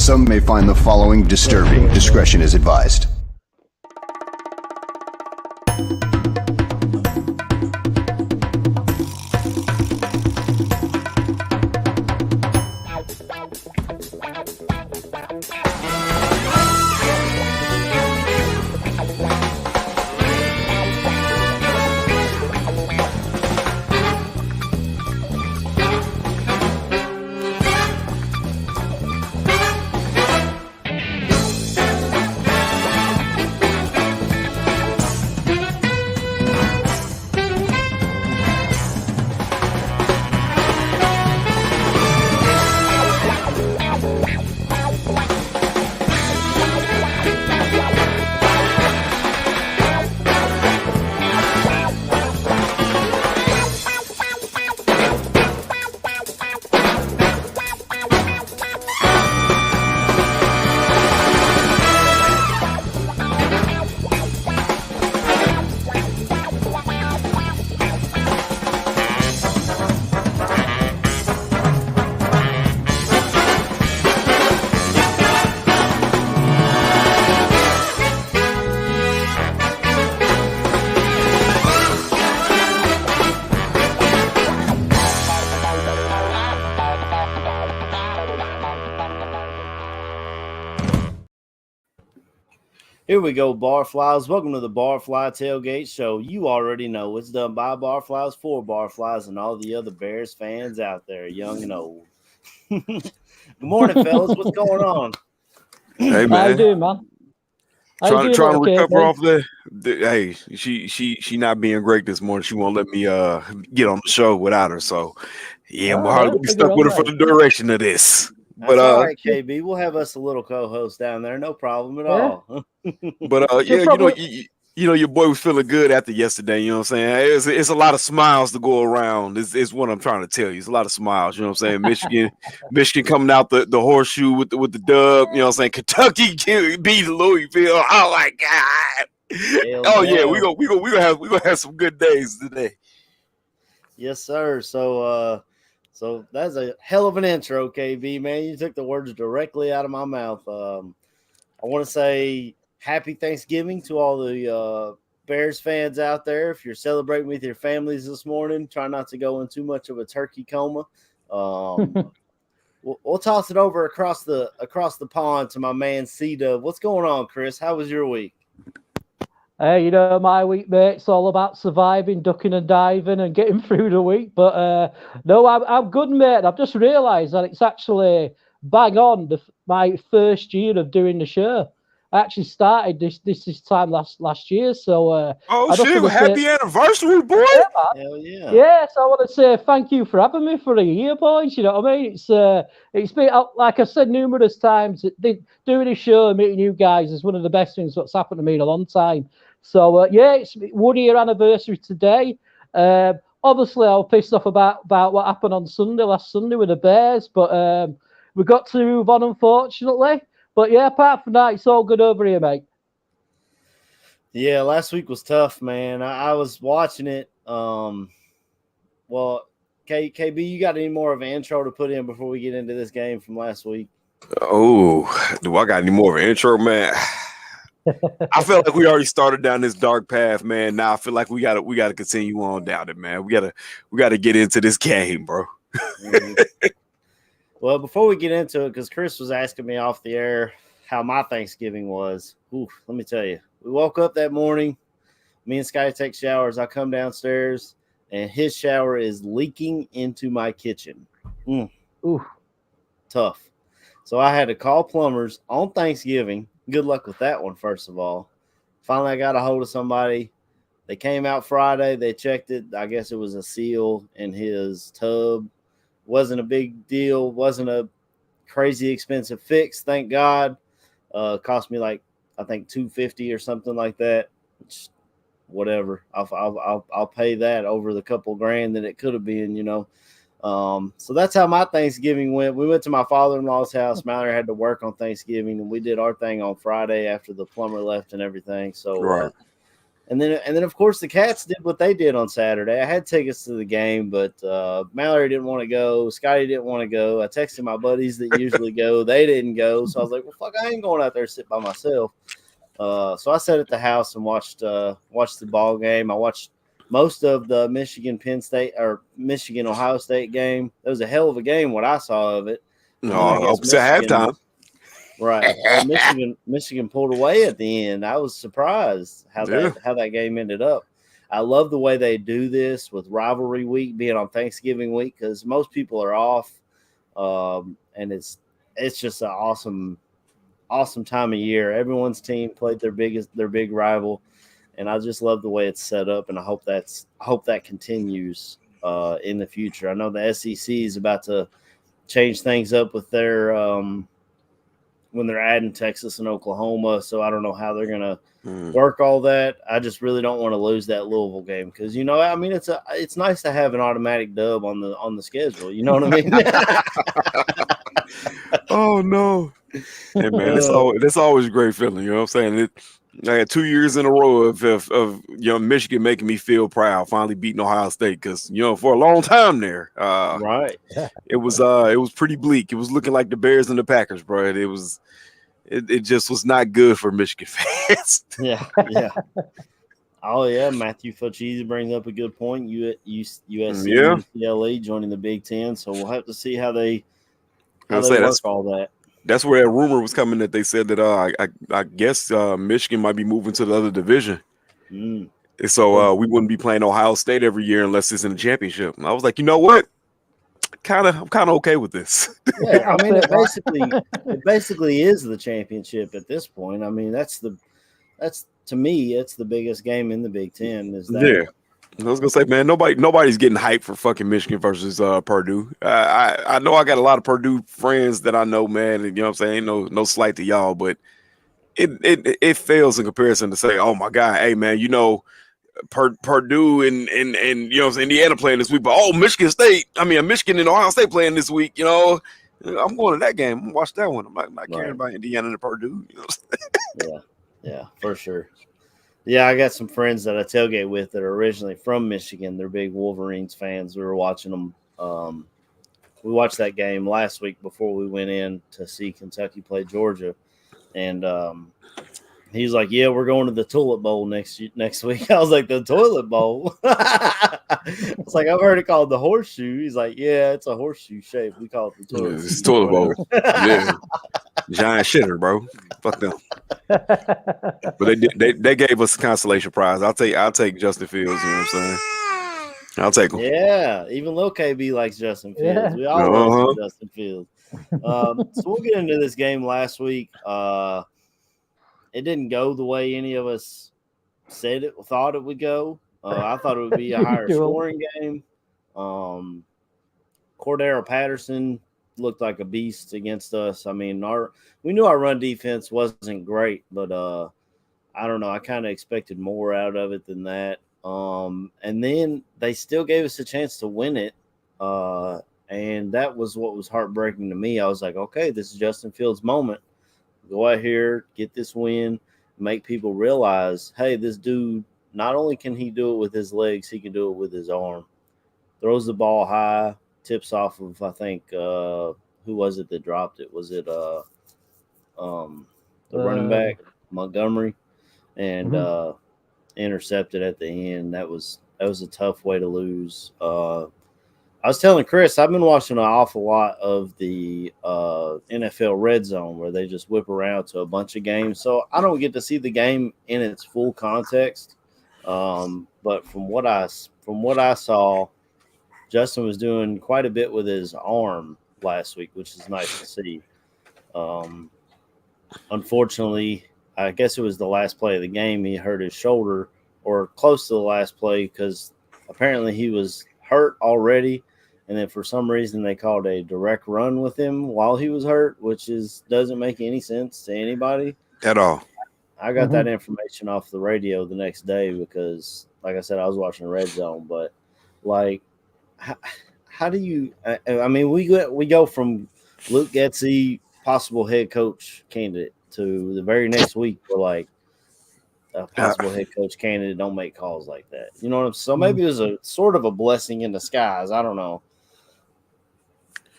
Some may find the following disturbing. Discretion is advised. Here we go, Barflies. Welcome to the Barfly Tailgate Show. You already know it's done by Barflies for Barflies and all the other Bears fans out there, young and old. Good morning, fellas. What's going on? Hey, man. How you doing, man? Trying to recover off the. Hey, she not being great this morning. She won't let me get on the show without her. So yeah, we're hardly be stuck with her for the duration of this. That's all right, KB. We'll have us a little co-host down there. No problem at all. But yeah, you know, your boy was feeling good after yesterday. You know what I'm saying? It's a lot of smiles to go around. It's what I'm trying to tell you. It's a lot of smiles. You know what I'm saying? Michigan coming out the horseshoe with the dub. You know what I'm saying? Kentucky beat Louisville. Oh my God! Yeah, we gonna have some good days today. Yes, sir. So that's a hell of an intro, KB, man. You took the words directly out of my mouth. I want to say happy Thanksgiving to all the Bears fans out there. If you're celebrating with your families this morning, try not to go in too much of a turkey coma. We'll toss it over across the pond to my man C-Dub. What's going on, Chris? How was your week? Hey, my week, mate, it's all about surviving, ducking and diving and getting through the week. But no, I'm good, mate. I've just realised that it's actually bang on my first year of doing the show. I actually started this time last year. So happy anniversary, boy! Yeah, man. Hell yeah! Yeah, so I want to say thank you for having me for a year, boys. You know what I mean? It's been, like I've said numerous times, doing a show and meeting you guys is one of the best things that's happened to me in a long time. So yeah, it's 1 year anniversary today. Obviously, I was pissed off about what happened on last Sunday with the Bears, but we got to move on, unfortunately. But yeah, apart from that, it's all good over here, mate. Yeah, last week was tough, man. I was watching it. Well, KB, you got any more of an intro to put in before we get into this game from last week? Oh, do I got any more of an intro, man? I feel like we already started down this dark path, man. Now I feel like we gotta continue on down it, man. We gotta get into this game, bro. Mm-hmm. Well, before we get into it, because Chris was asking me off the air how my Thanksgiving was. Oof, let me tell you. We woke up that morning. Me and Sky take showers. I come downstairs, and his shower is leaking into my kitchen. Ooh, tough. So I had to call plumbers on Thanksgiving. Good luck with that one, first of all. Finally, I got a hold of somebody. They came out Friday. They checked it. I guess it was a seal in his tub. Wasn't a big deal. Wasn't a crazy expensive fix, thank God. Cost me like, I think $250 or something like that. Which, whatever. I'll pay that over the couple grand that it could have been, So that's how my Thanksgiving went. We went to my father-in-law's house. Mallory had to work on Thanksgiving, and we did our thing on Friday after the plumber left and everything. So right. And then of course the Cats did what they did on Saturday. I had tickets to the game, but Mallory didn't want to go. Scotty didn't want to go. I texted my buddies that usually go. They didn't go. So I was like, well, fuck, I ain't going out there to sit by myself. So I sat at the house and watched the ball game. I watched most of the Michigan Ohio State game. It was a hell of a game what I saw of it. No, it's at halftime. Right. Michigan pulled away at the end. I was surprised how that game ended up. I love the way they do this with rivalry week being on Thanksgiving week because most people are off, and it's just an awesome time of year. Everyone's team played their big rival, and I just love the way it's set up, and I hope that continues in the future. I know the SEC is about to change things up with their when they're adding Texas and Oklahoma, so I don't know how they're gonna work all that. I just really don't want to lose that Louisville game because I mean it's nice to have an automatic dub on the schedule. You know what I mean? Oh no, hey man, it's always a great feeling. You know what I'm saying? I had 2 years in a row of Michigan making me feel proud, finally beating Ohio State because for a long time there, right? It was pretty bleak. It was looking like the Bears and the Packers, bro. It just was not good for Michigan fans. Yeah. Oh yeah, Matthew Fuchese brings up a good point. USC and UCLA joining the Big Ten, so we'll have to see how they work all that. That's where that rumor was coming that they said that I guess Michigan might be moving to the other division. So we wouldn't be playing Ohio State every year unless it's in the championship. And I was like, you know what? I'm kind of okay with this. Yeah, I mean, it basically is the championship at this point. I mean, that's to me, it's the biggest game in the Big Ten. Is that? Yeah. I was gonna say, man, nobody's getting hyped for fucking Michigan versus Purdue. I know I got a lot of Purdue friends that I know, man, and you know what I'm saying, no slight to y'all, but it fails in comparison to say, oh my God, hey man, Purdue and you know what I'm saying, Indiana playing this week, but Michigan and Ohio State playing this week, I'm going to that game. I'm gonna watch that one. I'm not caring about Indiana and Purdue. Yeah, for sure. Yeah, I got some friends that I tailgate with that are originally from Michigan. They're big Wolverines fans. We were watching them. We watched that game last week before we went in to see Kentucky play Georgia. And he's like, yeah, we're going to the Toilet Bowl next week. I was like, the Toilet Bowl? It's like, I've heard it called the Horseshoe. He's like, yeah, it's a horseshoe shape. We call it the Toilet Bowl. It's Toilet Bowl. Yeah. Giant shitter, bro. Fuck them. But they gave us a consolation prize. I'll take Justin Fields. You know what I'm saying? I'll take him. Yeah, even Lil KB likes Justin Fields. Yeah. We all like Justin Fields. So we'll get into this game last week. It didn't go the way any of us thought it would go. I thought it would be a higher scoring game. Cordero Patterson looked like a beast against us. I mean, we knew our run defense wasn't great, but I don't know. I kind of expected more out of it than that. And then they still gave us a chance to win it. And that was what was heartbreaking to me. I was like, okay, this is Justin Fields' moment. Go out here, get this win, make people realize, hey, this dude, not only can he do it with his legs, he can do it with his arm. Throws the ball high, tips off of, I think, who was it that dropped it? Was it the running back, Montgomery, and intercepted at the end? That was a tough way to lose. I was telling Chris, I've been watching an awful lot of the NFL Red Zone where they just whip around to a bunch of games. So I don't get to see the game in its full context. But from what I saw, Justin was doing quite a bit with his arm last week, which is nice to see. Unfortunately, I guess it was the last play of the game. He hurt his shoulder, or close to the last play, because apparently he was hurt already. And then for some reason they called a direct run with him while he was hurt, which doesn't make any sense to anybody at all. I got that information off the radio the next day because, like I said, I was watching Red Zone. But like, how do you? I mean, we go from Luke Getsy, possible head coach candidate, to the very next week we're like, a possible head coach candidate don't make calls like that. You know what I'm saying? So maybe it was a sort of a blessing in disguise. I don't know.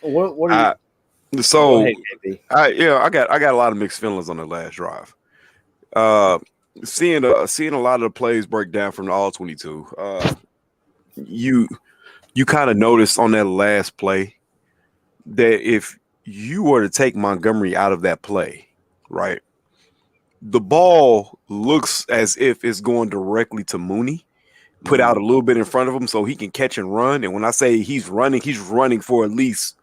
What are you? So, ahead, KB. I got a lot of mixed feelings on the last drive. Seeing a lot of the plays break down from the all 22. You kind of noticed on that last play that if you were to take Montgomery out of that play, right, the ball looks as if it's going directly to Mooney, put out a little bit in front of him so he can catch and run. And when I say he's running for at least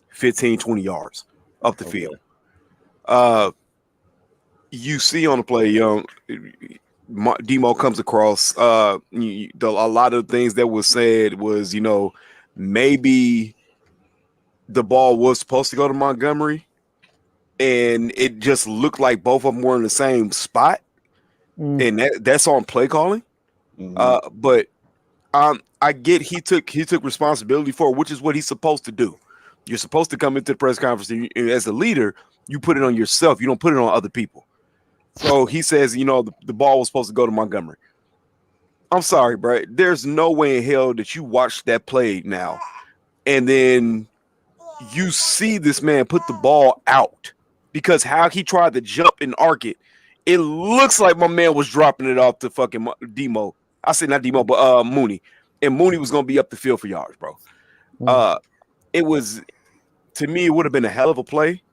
15, 20 yards up the field. You see on the play, Demo comes across. A lot of things that was said was, maybe the ball was supposed to go to Montgomery, and it just looked like both of them were in the same spot, and that's on play calling. But I get he took responsibility for it, which is what he's supposed to do. You're supposed to come into the press conference and as a leader, you put it on yourself. You don't put it on other people. So he says, the ball was supposed to go to Montgomery. I'm sorry, bro. There's no way in hell that you watch that play now and then you see this man put the ball out, because how he tried to jump and arc it, it looks like my man was dropping it off to fucking Demo. I said not Demo, but Mooney. And Mooney was going to be up the field for yards, bro. It was, to me, it would have been a hell of a play.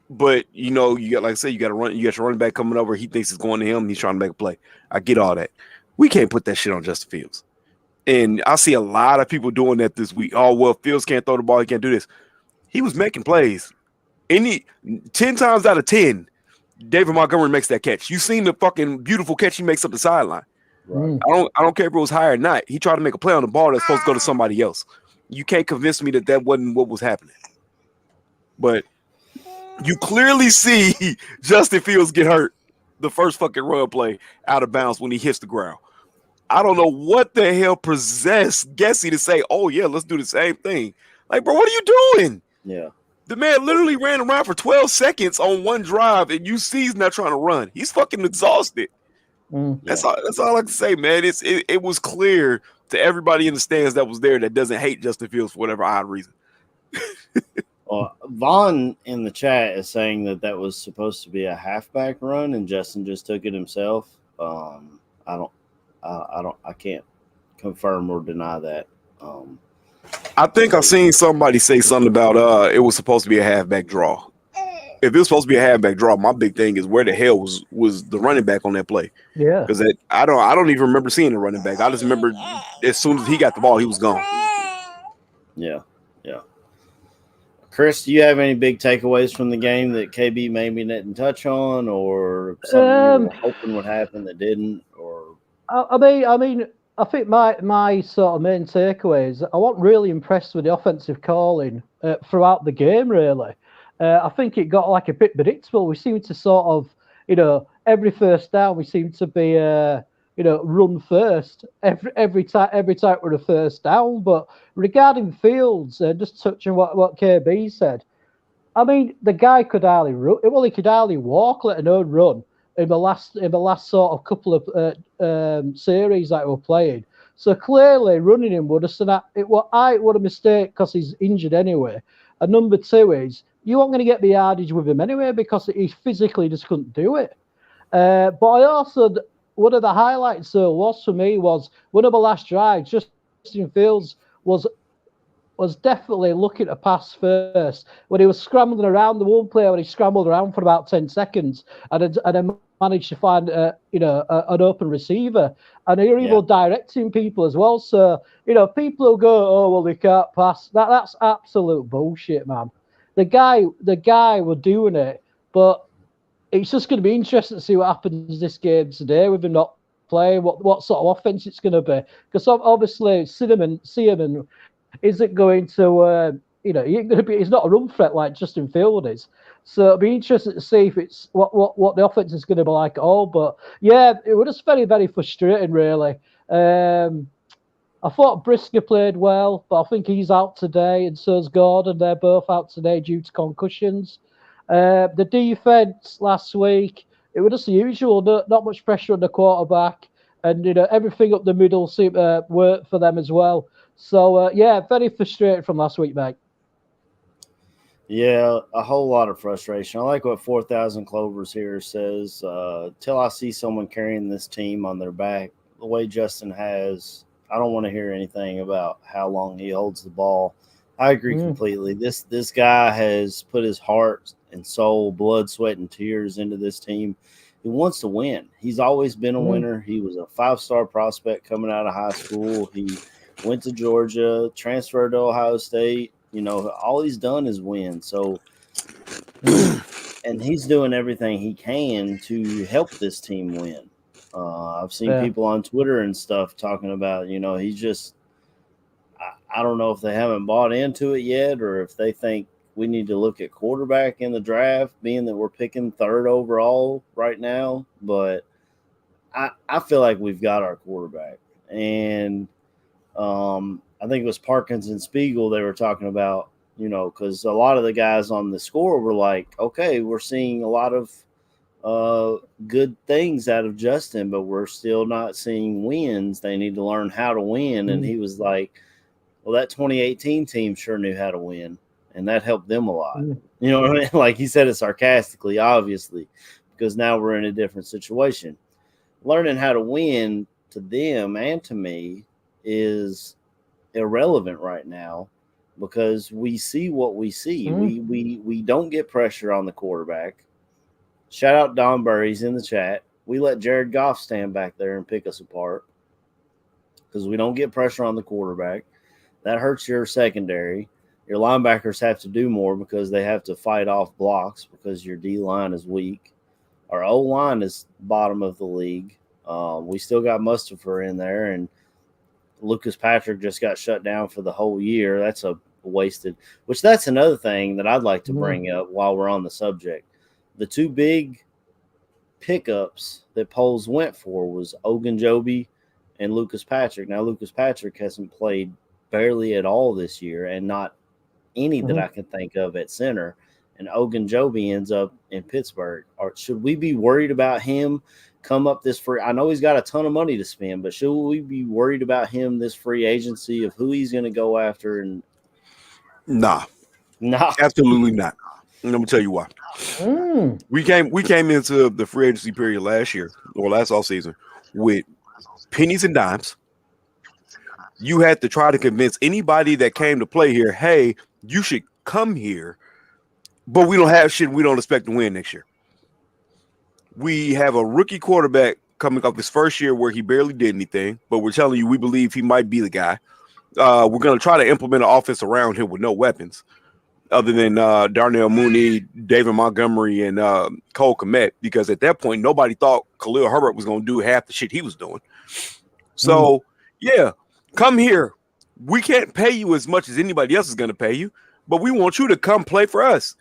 But you got, like I said, you got your running back coming over. He thinks it's going to him. He's trying to make a play. I get all that. We can't put that shit on Justin Fields. And I see a lot of people doing that this week. Oh, well, Fields can't throw the ball. He can't do this. He was making plays. 10 times out of 10, David Montgomery makes that catch. You seen the fucking beautiful catch he makes up the sideline. Right. I don't care if it was high or not. He tried to make a play on the ball that's supposed to go to somebody else. You can't convince me that wasn't what was happening. But you clearly see Justin Fields get hurt the first fucking run play out of bounds when he hits the ground. I don't know what the hell possessed Gessie to say, oh, yeah, let's do the same thing. Like, bro, what are you doing? Yeah. The man literally ran around for 12 seconds on one drive, and you see he's not trying to run. He's fucking exhausted. That's all I can say, man. It was clear to everybody in the stands that was there that doesn't hate Justin Fields for whatever odd reason. Vaughn in the chat is saying that was supposed to be a halfback run, and Justin just took it himself. I can't confirm or deny that. I think I seen somebody say something about it was supposed to be a halfback draw. If it was supposed to be a halfback draw, my big thing is where the hell was the running back on that play? Yeah, because I don't even remember seeing the running back. I just remember as soon as he got the ball, he was gone. Yeah. Chris, do you have any big takeaways from the game that KB maybe didn't touch on, or something you were hoping would happen that didn't? Or I mean, I think my sort of main takeaway is I wasn't really impressed with the offensive calling throughout the game. Really, I think it got like a bit predictable. We seemed to sort of, every first down we seemed to be, run first every time we're a first down. But regarding Fields, just touching what KB said, I mean, the guy could hardly run. Well, he could hardly walk, let alone run. In the last sort of couple of series that we're playing, so clearly running him would have said it was a mistake because he's injured anyway. And number two is you aren't going to get the yardage with him anyway because he physically just couldn't do it. But I also, one of the highlights was for me was one of the last drives. Justin Fields was definitely looking to pass first when he was scrambling around. The one player when he scrambled around for about 10 seconds and then managed to find an open receiver, and you're even directing people as well. So people who go, oh well, they can't pass. That's absolute bullshit, man. The guy were doing it, but it's just going to be interesting to see what happens this game today with him not playing. What sort of offense it's going to be, because obviously Cinnamon isn't going to, he ain't going to be. He's not a run threat like Justin Fields is. So it'll be interesting to see if it's what the offense is going to be like at all. But yeah, it was just very, very frustrating, really. I thought Brisker played well, but I think he's out today, and so's Gordon. They're both out today due to concussions. The defense last week, it was just the usual. Not much pressure on the quarterback, and everything up the middle seemed to work for them as well. So yeah, very frustrated from last week, mate. Yeah, a whole lot of frustration. I like what 4,000 Clovers here says. Till I see someone carrying this team on their back, the way Justin has, I don't want to hear anything about how long he holds the ball. I agree completely. This guy has put his heart and soul, blood, sweat, and tears into this team. He wants to win. He's always been a winner. He was a 5-star prospect coming out of high school. He went to Georgia, transferred to Ohio State. All he's done is win. So, and he's doing everything he can to help this team win. I've seen people on Twitter and stuff talking about, he's just, I don't know if they haven't bought into it yet or if they think we need to look at quarterback in the draft, being that we're picking 3rd overall right now. But I feel like we've got our quarterback. And I think it was Parkins and Spiegel they were talking about, because a lot of the guys on the score were like, okay, we're seeing a lot of good things out of Justin, but we're still not seeing wins. They need to learn how to win. And he was like, well, that 2018 team sure knew how to win, and that helped them a lot. You know what I mean? Like he said it sarcastically, obviously, because now we're in a different situation. Learning how to win to them and to me is irrelevant right now because we see what we see. We don't get pressure on the quarterback. Shout out Don Burry's in the chat. We let Jared Goff stand back there and pick us apart because we don't get pressure on the quarterback. That hurts your secondary. Your linebackers have to do more because they have to fight off blocks because your D-line is weak. Our O-line is bottom of the league. We still got Mustafa in there, and Lucas Patrick just got shut down for the whole year. That's a wasted, which that's another thing that I'd like to bring up while we're on the subject. The 2 big pickups that Poles went for was Ogunjobi and Lucas Patrick. Now, Lucas Patrick hasn't played barely at all this year and not any that I can think of at center. And Ogunjobi ends up in Pittsburgh. Or should we be worried about him come up this free? I know he's got a ton of money to spend, but should we be worried about him this free agency of who he's going to go after? And nah, absolutely not. And let me tell you why. We came into the free agency period last year or last offseason with pennies and dimes. You had to try to convince anybody that came to play here, hey, you should come here, but we don't have shit. We don't expect to win next year. We have a rookie quarterback coming up his first year where he barely did anything, but we're telling you we believe he might be the guy. We're going to try to implement an offense around him with no weapons other than Darnell Mooney, David Montgomery, and Cole Kmet, because at that point, nobody thought Khalil Herbert was going to do half the shit he was doing. So, yeah, come here. We can't pay you as much as anybody else is going to pay you, but we want you to come play for us.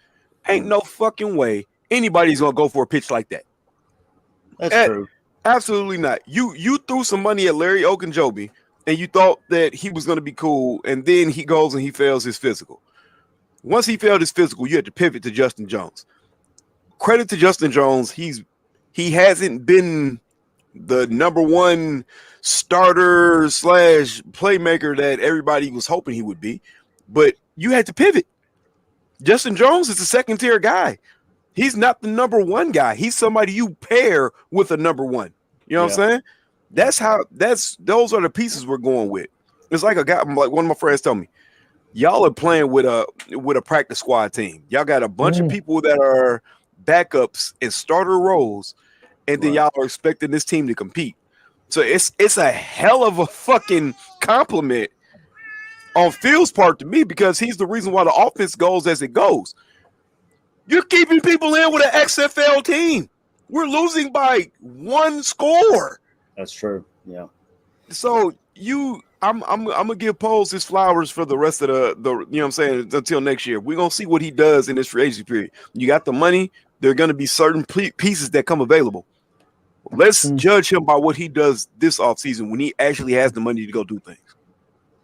Ain't no fucking way anybody's going to go for a pitch like that. That's true. Absolutely not. You threw some money at Larry Ogunjobi, and you thought that he was going to be cool, and then he goes and he fails his physical. Once he failed his physical, you had to pivot to Justin Jones. Credit to Justin Jones. He hasn't been the number one starter / playmaker that everybody was hoping he would be, but you had to pivot. Justin Jones is a second-tier guy. He's not the number one guy. He's somebody you pair with a number one. You know what I'm saying? Those are the pieces we're going with. It's like like one of my friends told me, y'all are playing with a practice squad team. Y'all got a bunch of people that are backups in starter roles, and then y'all are expecting this team to compete. So it's a hell of a fucking compliment on Phil's part to me, because he's the reason why the offense goes as it goes. You're keeping people in with an XFL team. We're losing by 1 score. That's true. Yeah. So I'm gonna give Poles his flowers for the rest of the you know what I'm saying, until next year. We're gonna see what he does in this free agency period. You got the money. There are gonna be certain pieces that come available. Let's judge him by what he does this offseason when he actually has the money to go do things.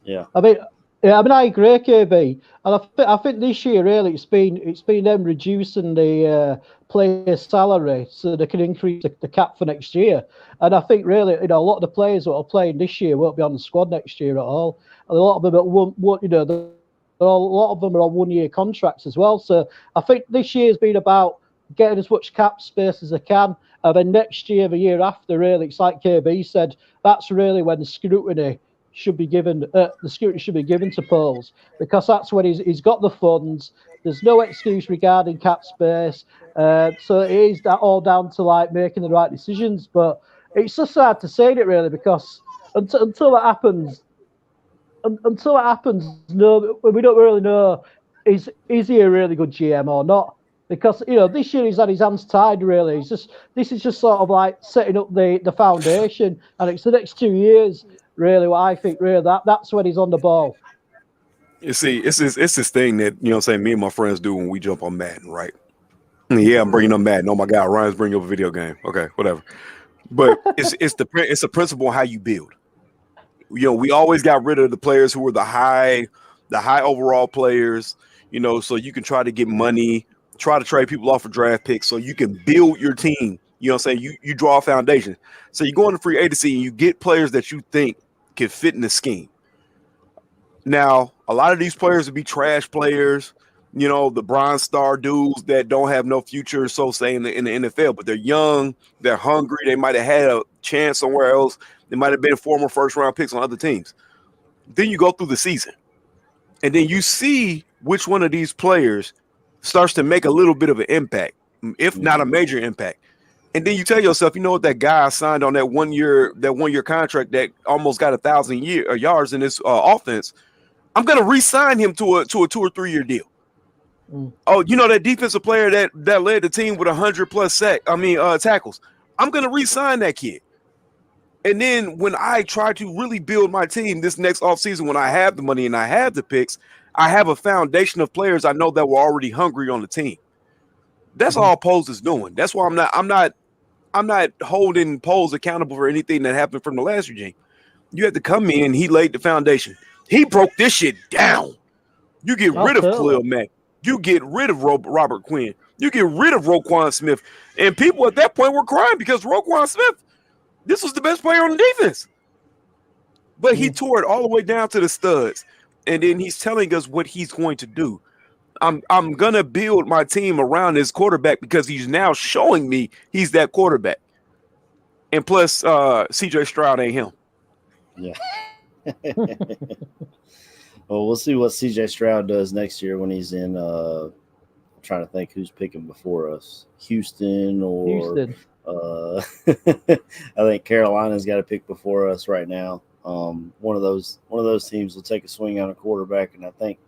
Yeah. I agree, KB, and I think this year really it's been them reducing the players' salary so they can increase the cap for next year. And I think really, a lot of the players that are playing this year won't be on the squad next year at all. And a lot of them a lot of them are on 1-year contracts as well. So I think this year's been about getting as much cap space as they can. And then next year, the year after, really, it's like KB said, that's really when the scrutiny should be given. The scrutiny should be given to Poles, because that's when he's got the funds. There's no excuse regarding cap space. So it is that all down to like making the right decisions. But it's just hard to say it really, because until it happens, no, we don't really know is he a really good GM or not. Because this year he's had his hands tied. Really, this is just sort of like setting up the foundation, and it's the next 2 years really. What I think really that's when he's on the ball. You see, it's this thing that what I'm saying, me and my friends do when we jump on Madden, right? Yeah, I'm bringing up Madden. Oh my God, Ryan's bringing up a video game. Okay, whatever. But it's a principle on how you build. We always got rid of the players who were the high overall players. So you can try to get money. Try to trade people off for draft picks so you can build your team. You know what I'm saying? You draw a foundation. So you go into free agency and you get players that you think can fit in the scheme. Now, a lot of these players would be trash players, the bronze star dudes that don't have no future, so say in the NFL, but they're young, they're hungry, they might have had a chance somewhere else. They might have been former first-round picks on other teams. Then you go through the season, and then you see which one of these players starts to make a little bit of an impact, if not a major impact. And then you tell yourself, what, that guy signed on that 1 year contract that almost got 1,000 yards in this offense. I'm going to re-sign him to a 2 or 3 year deal. Oh, that defensive player that led the team with 100+ tackles. I'm going to re-sign that kid. And then when I try to really build my team this next offseason, when I have the money and I have the picks, I have a foundation of players I know that were already hungry on the team. That's all Poles is doing. That's why I'm not holding Poles accountable for anything that happened from the last regime. You had to come in. He laid the foundation. He broke this shit down. You get rid of Khalil Mack. You get rid of Robert Quinn. You get rid of Roquan Smith. And people at that point were crying because Roquan Smith, this was the best player on the defense. But he tore it all the way down to the studs. And then he's telling us what he's going to do. I'm going to build my team around this quarterback because he's now showing me he's that quarterback. And plus, CJ Stroud ain't him. Yeah. Well, we'll see what CJ Stroud does next year when he's in. I'm trying to think who's picking before us. Houston. I think Carolina's got a pick before us right now. One of those teams will take a swing on a quarterback, and I think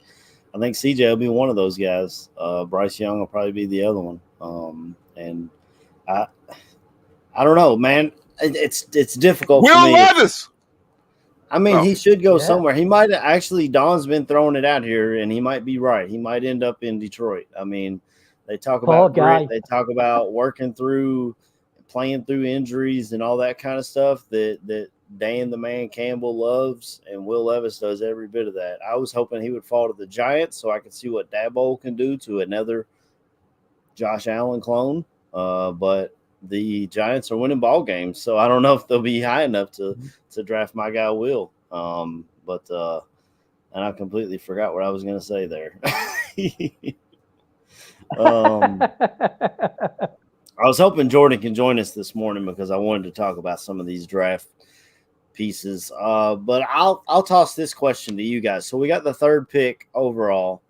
CJ will be one of those guys. Bryce Young will probably be the other one. And I don't know, man. It's difficult. Will for me. Levis. I mean, he should go somewhere. He might actually. Don's been throwing it out here, and he might be right. He might end up in Detroit. I mean, they talk about grit. They talk about working through, playing through injuries and all that kind of stuff that Dan the Man Campbell loves, and Will Levis does every bit of that. I was hoping he would fall to the Giants so I could see what Dabo can do to another Josh Allen clone. But the Giants are winning ball games, so I don't know if they'll be high enough to draft my guy Will. And I completely forgot what I was going to say there. I was hoping Jordan can join us this morning because I wanted to talk about some of these draft pieces. But I'll toss this question to you guys. So we got the third pick overall.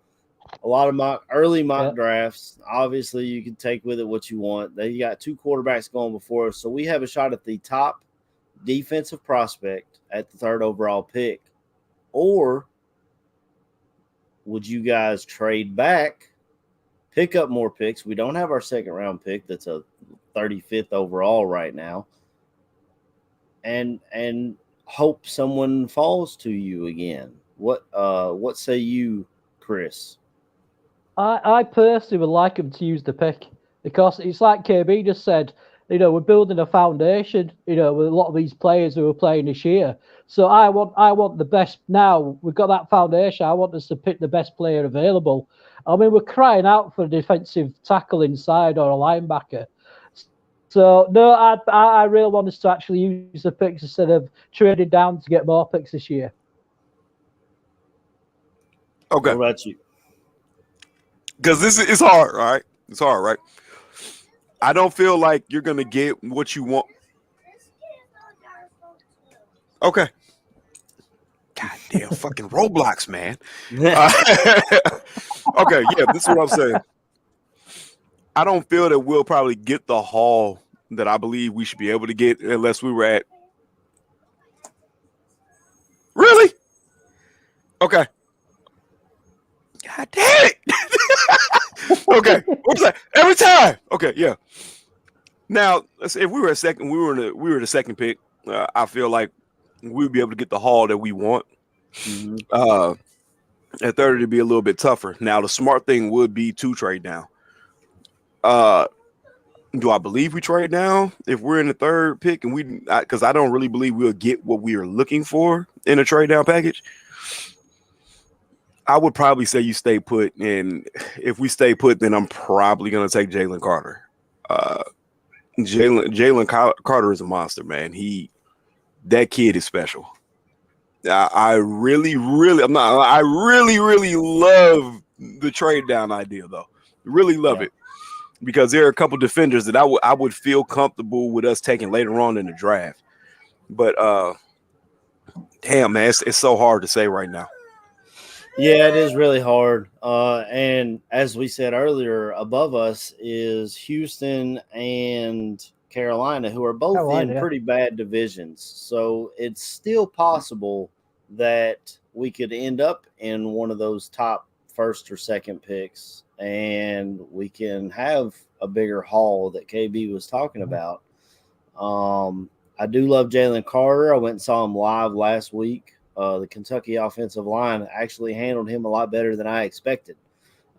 A lot of early mock drafts. Obviously, you can take with it what you want. You got 2 quarterbacks going before us. So we have a shot at the top defensive prospect at the 3rd overall pick. Or would you guys trade back, pick up more picks? We don't have our 2nd round pick that's a 35th overall right now. And hope someone falls to you again. What say you, Chris? I personally would like him to use the pick because it's like KB just said. we're building a foundation, with a lot of these players who are playing this year. So I want the best now. We've got that foundation. I want us to pick the best player available. I mean, we're crying out for a defensive tackle inside or a linebacker. So no, I really want us to actually use the picks instead of trading down to get more picks this year. Okay. What about you? Because it's hard, all right? It's hard, right? I don't feel like you're going to get what you want. Okay. Goddamn fucking Roblox, man. Okay, yeah, this is what I'm saying. I don't feel that we'll probably get the haul that I believe we should be able to get unless we were at. Really? Okay. God damn it. Okay. What's that? Every time. Okay, yeah. Now, if we were the second pick, I feel like we would be able to get the haul that we want. Mm-hmm. At third, it'd be a little bit tougher. Now, the smart thing would be to trade down. Do I believe we trade down if we're in the third pick? And because I don't really believe we'll get what we are looking for in a trade down package. I would probably say you stay put. And if we stay put, then I'm probably going to take Jalen Carter. Jalen Carter is a monster, man. That kid is special. I really love the trade down idea, though. Really love it, because there are a couple defenders that I would feel comfortable with us taking later on in the draft. But damn, man, it's so hard to say right now. Yeah, it is really hard. And as we said earlier, above us is Houston and Carolina, who are both in pretty bad divisions. So it's still possible that we could end up in one of those top first or second picks, and we can have a bigger haul that KB was talking about. I do love Jalen Carter. I went and saw him live last week. The Kentucky offensive line actually handled him a lot better than I expected.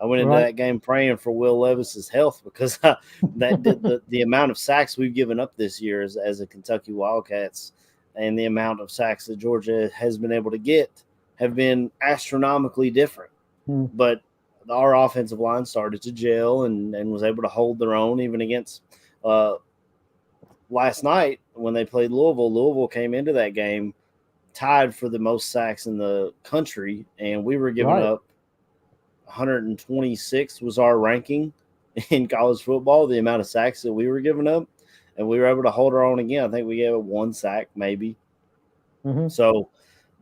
I went into that game praying for Will Levis's health, because the amount of sacks we've given up this year as a Kentucky Wildcats and the amount of sacks that Georgia has been able to get have been astronomically different. But our offensive line started to gel and was able to hold their own even against last night when they played Louisville. Louisville came into that game tied for the most sacks in the country, and we were giving up 126 was our ranking in college football, the amount of sacks that we were giving up, and we were able to hold our own again. I think we gave up one sack maybe. So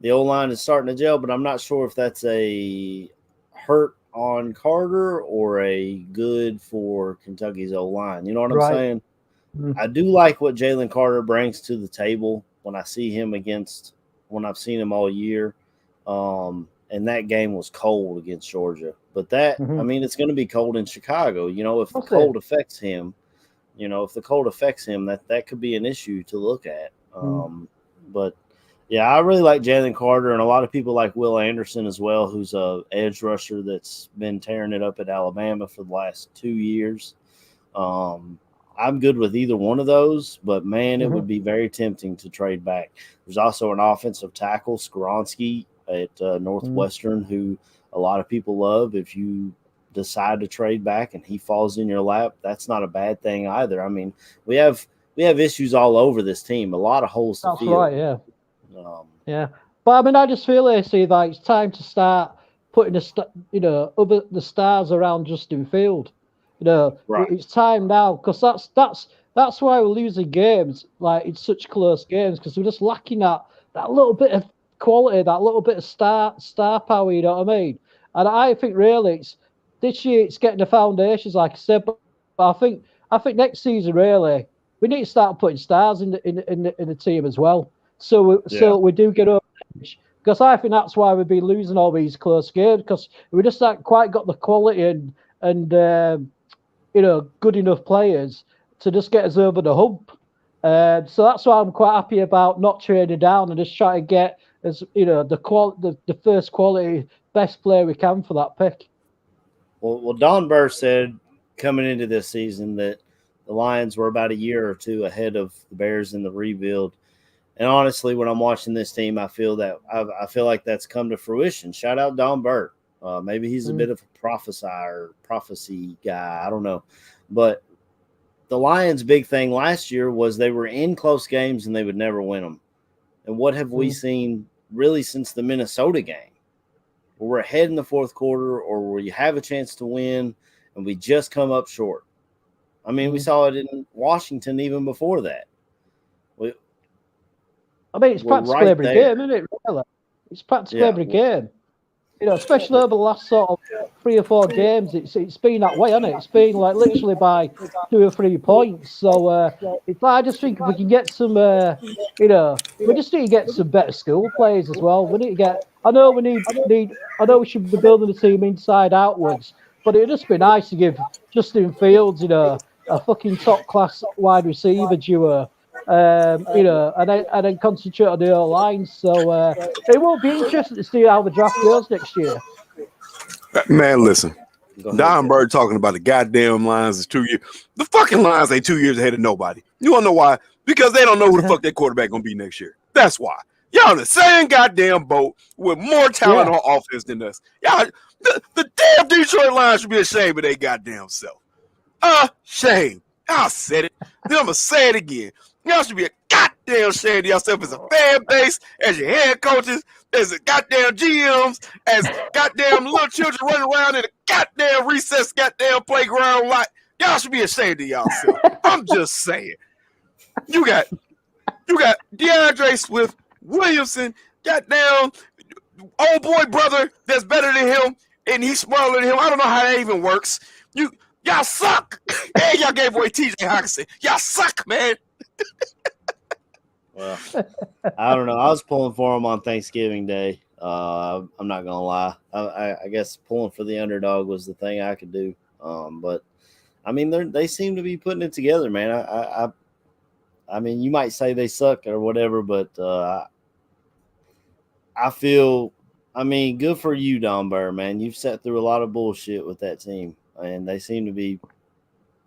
the O-line is starting to gel, but I'm not sure if that's a hurt on Carter or a good for Kentucky's O-line. You know what I'm saying? I do like what Jalen Carter brings to the table when I see him when I've seen him all year. And that game was cold against Georgia. But I mean, it's going to be cold in Chicago. If the cold affects him, that could be an issue to look at. But yeah, I really like Jalen Carter, and a lot of people like Will Anderson as well, who's a edge rusher that's been tearing it up at Alabama for the last 2 years. I'm good with either one of those, but man, it would be very tempting to trade back. There's also an offensive tackle, Skoronsky at Northwestern, who a lot of people love. If you decide to trade back and he falls in your lap, that's not a bad thing either. I mean, we have issues all over this team, a lot of holes to fill. That's right, yeah. But I mean, I just feel like it's time to start putting the stars around Justin Field. It's time now, because that's why we're losing games, like in such close games, because we're just lacking that little bit of quality, that little bit of star power. You know what I mean? And I think really this year it's getting the foundations, like I said. But I think next season really we need to start putting stars in the team as well. So we do get over the edge. Because I think that's why we've been losing all these close games, because we just haven't quite got the quality and good enough players to just get us over the hump. So that's why I'm quite happy about not trading down and just trying to get the first quality best player we can for that pick. Well, Don Burr said coming into this season that the Lions were about a year or two ahead of the Bears in the rebuild. And honestly, when I'm watching this team, I feel like that's come to fruition. Shout out Don Burt. Maybe he's a bit of a prophecy guy. I don't know. But the Lions' big thing last year was they were in close games and they would never win them. And what have we seen really since the Minnesota game? Where we're ahead in the fourth quarter or where you have a chance to win and we just come up short. I mean, we saw it in Washington even before that. It's practically every game, isn't it? Really? It's practically every game. You know, especially over the last sort of 3 or 4 games, it's been that way, hasn't it? It's been like literally by 2 or 3 points. So I just think if we can get some, we just need to get some better skill players as well. We need to get. I know we should be building the team inside outwards, but it'd just be nice to give Justin Fields, a fucking top class wide receiver duo. And then concentrate on the O-line. So it won't be interesting to see how the draft goes next year. Man, listen. Don Bird talking about the goddamn Lions is 2 years. The fucking Lions ain't 2 years ahead of nobody. You want to know why? Because they don't know who the fuck their quarterback going to be next year. That's why. Y'all in the same goddamn boat with more talent on offense than us. Y'all, the damn Detroit Lions should be ashamed of their goddamn self. Shame. I said it. Then I'm going to say it again. Y'all should be a goddamn shame of yourself as a fan base, as your head coaches, as a goddamn GMs, as goddamn little children running around in a goddamn recess, goddamn playground lot. Y'all should be ashamed of yourself. I'm just saying. You got DeAndre Swift, Williamson, goddamn old boy brother that's better than him, and he's smaller than him. I don't know how that even works. Y'all suck. And y'all gave away TJ Hockenson. Y'all suck, man. Well, I don't know. I was pulling for him on Thanksgiving Day. I'm not gonna lie. I guess pulling for the underdog was the thing I could do. But I mean, they seem to be putting it together, man. I mean, you might say they suck or whatever, but I feel. I mean, good for you, Don Burr, man. You've sat through a lot of bullshit with that team, and they seem to be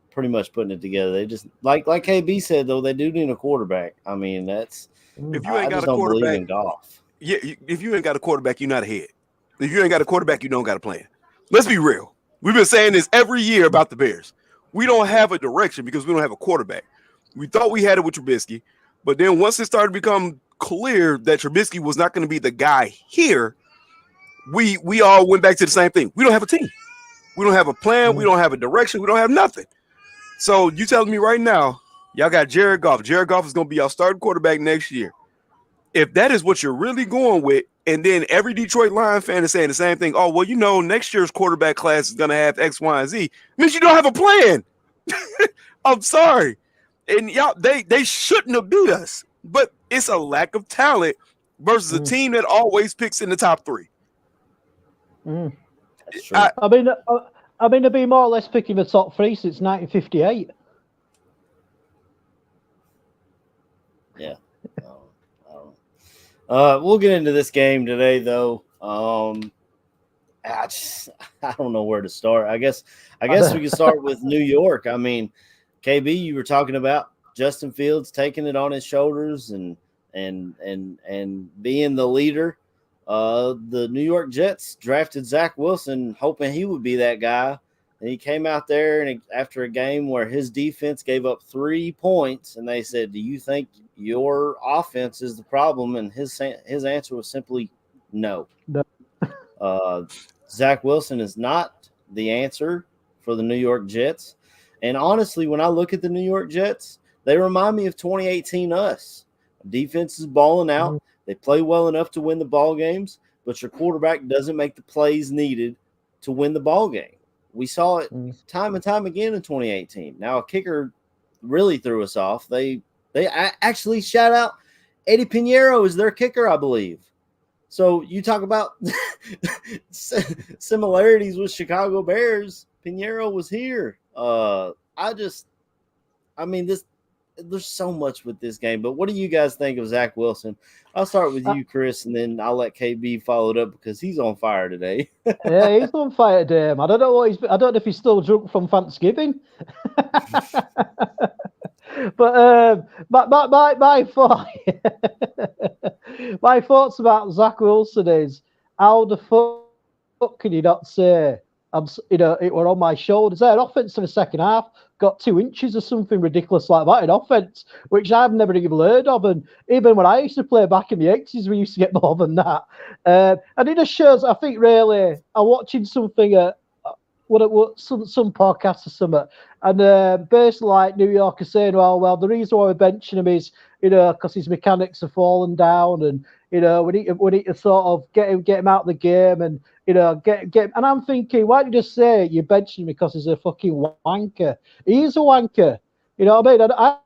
pretty much putting it together. They just like KB said though, they do need a quarterback. I mean, that's if you ain't got a quarterback in golf. Yeah, if you ain't got a quarterback, you're not ahead. If you ain't got a quarterback, you don't got a plan. Let's be real. We've been saying this every year about the Bears. We don't have a direction because we don't have a quarterback. We thought we had it with Trubisky, but then once it started to become clear that Trubisky was not going to be the guy here, we all went back to the same thing. We don't have a team. We don't have a plan. We don't have a direction. We don't have nothing. So you telling me right now, y'all got Jared Goff. Jared Goff is going to be our starting quarterback next year. If that is what you're really going with, and then every Detroit Lion fan is saying the same thing, oh, well, next year's quarterback class is going to have X, Y, and Z, means you don't have a plan. I'm sorry. And y'all, they shouldn't have beat us. But it's a lack of talent versus a team that always picks in the top 3. That's true. I mean, they've been more or less picking the top 3 since 1958. Yeah. I don't know. We'll get into this game today, though. I don't know where to start. I guess we can start with New York. I mean, KB, you were talking about Justin Fields taking it on his shoulders and being the leader. The New York Jets drafted Zach Wilson, hoping he would be that guy. And he came out there and after a game where his defense gave up 3 points, and they said, "Do you think your offense is the problem?" And his answer was simply no. Zach Wilson is not the answer for the New York Jets. And honestly, when I look at the New York Jets, they remind me of 2018 us. Defense is balling out. They play well enough to win the ball games, but your quarterback doesn't make the plays needed to win the ball game. We saw it time and time again in 2018. Now, a kicker really threw us off. They actually shout out Eddie Pinheiro is their kicker, I believe. So you talk about similarities with Chicago Bears. Pinheiro was here. There's so much with this game, but what do you guys think of Zach Wilson? I'll start with you, Chris, and then I'll let KB follow it up because he's on fire today. Yeah, he's on fire today. I don't know if he's still drunk from Thanksgiving. But my thought, my thoughts about Zach Wilson is how the fuck can you not say it were on my shoulders? Their offense in the second half got 2 inches or something ridiculous like that in offense, which I've never even heard of. And even when I used to play back in the 80s, we used to get more than that. And it just shows, I think, really, I'm watching something some podcast or something, and basically like New York is saying, well, the reason why we're benching him is, because his mechanics have fallen down, and we need to sort of get him out of the game, and get. And I'm thinking, why don't you just say you're benching him because he's a fucking wanker? He is a wanker. You know what I mean? I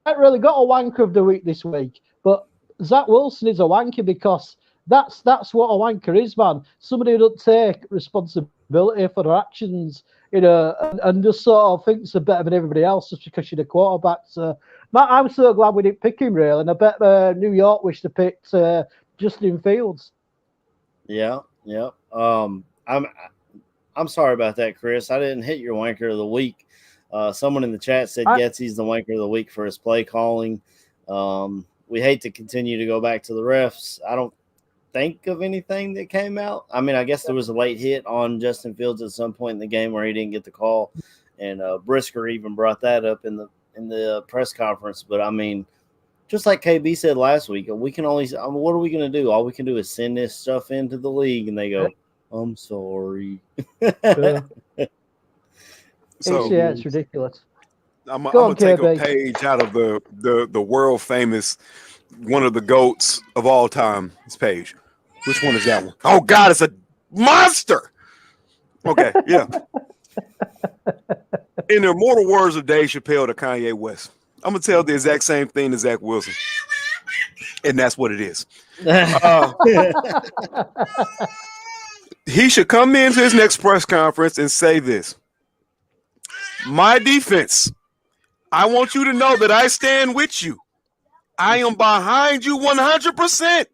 haven't really got a wanker of the week this week, but Zach Wilson is a wanker because that's what a wanker is, man. Somebody who doesn't take responsibility for their actions, and just sort of thinks they're better than everybody else just because you're the quarterback. So I'm so glad we didn't pick him, really. And I bet New York wished to pick Justin Fields. Yeah. I'm sorry about that, Chris. I didn't hit your wanker of the week. Someone in the chat said Getsy's the wanker of the week for his play calling. We hate to continue to go back to the refs. I don't think of anything that came out. I mean, I guess there was a late hit on Justin Fields at some point in the game where he didn't get the call, and Brisker even brought that up in the press conference. But I mean, just like KB said last week, we can only. What are we going to do? All we can do is send this stuff into the league, and they go, "I'm sorry." So it's ridiculous. I'm gonna take a page out of the world famous, one of the GOATs of all time. This page. Which one is that one? Oh God, it's a monster. Okay, yeah. In the immortal words of Dave Chappelle to Kanye West, I'm gonna tell the exact same thing to Zach Wilson, and that's what it is. He should come into his next press conference and say this: "My defense, I want you to know that I stand with you. I am behind you 100%.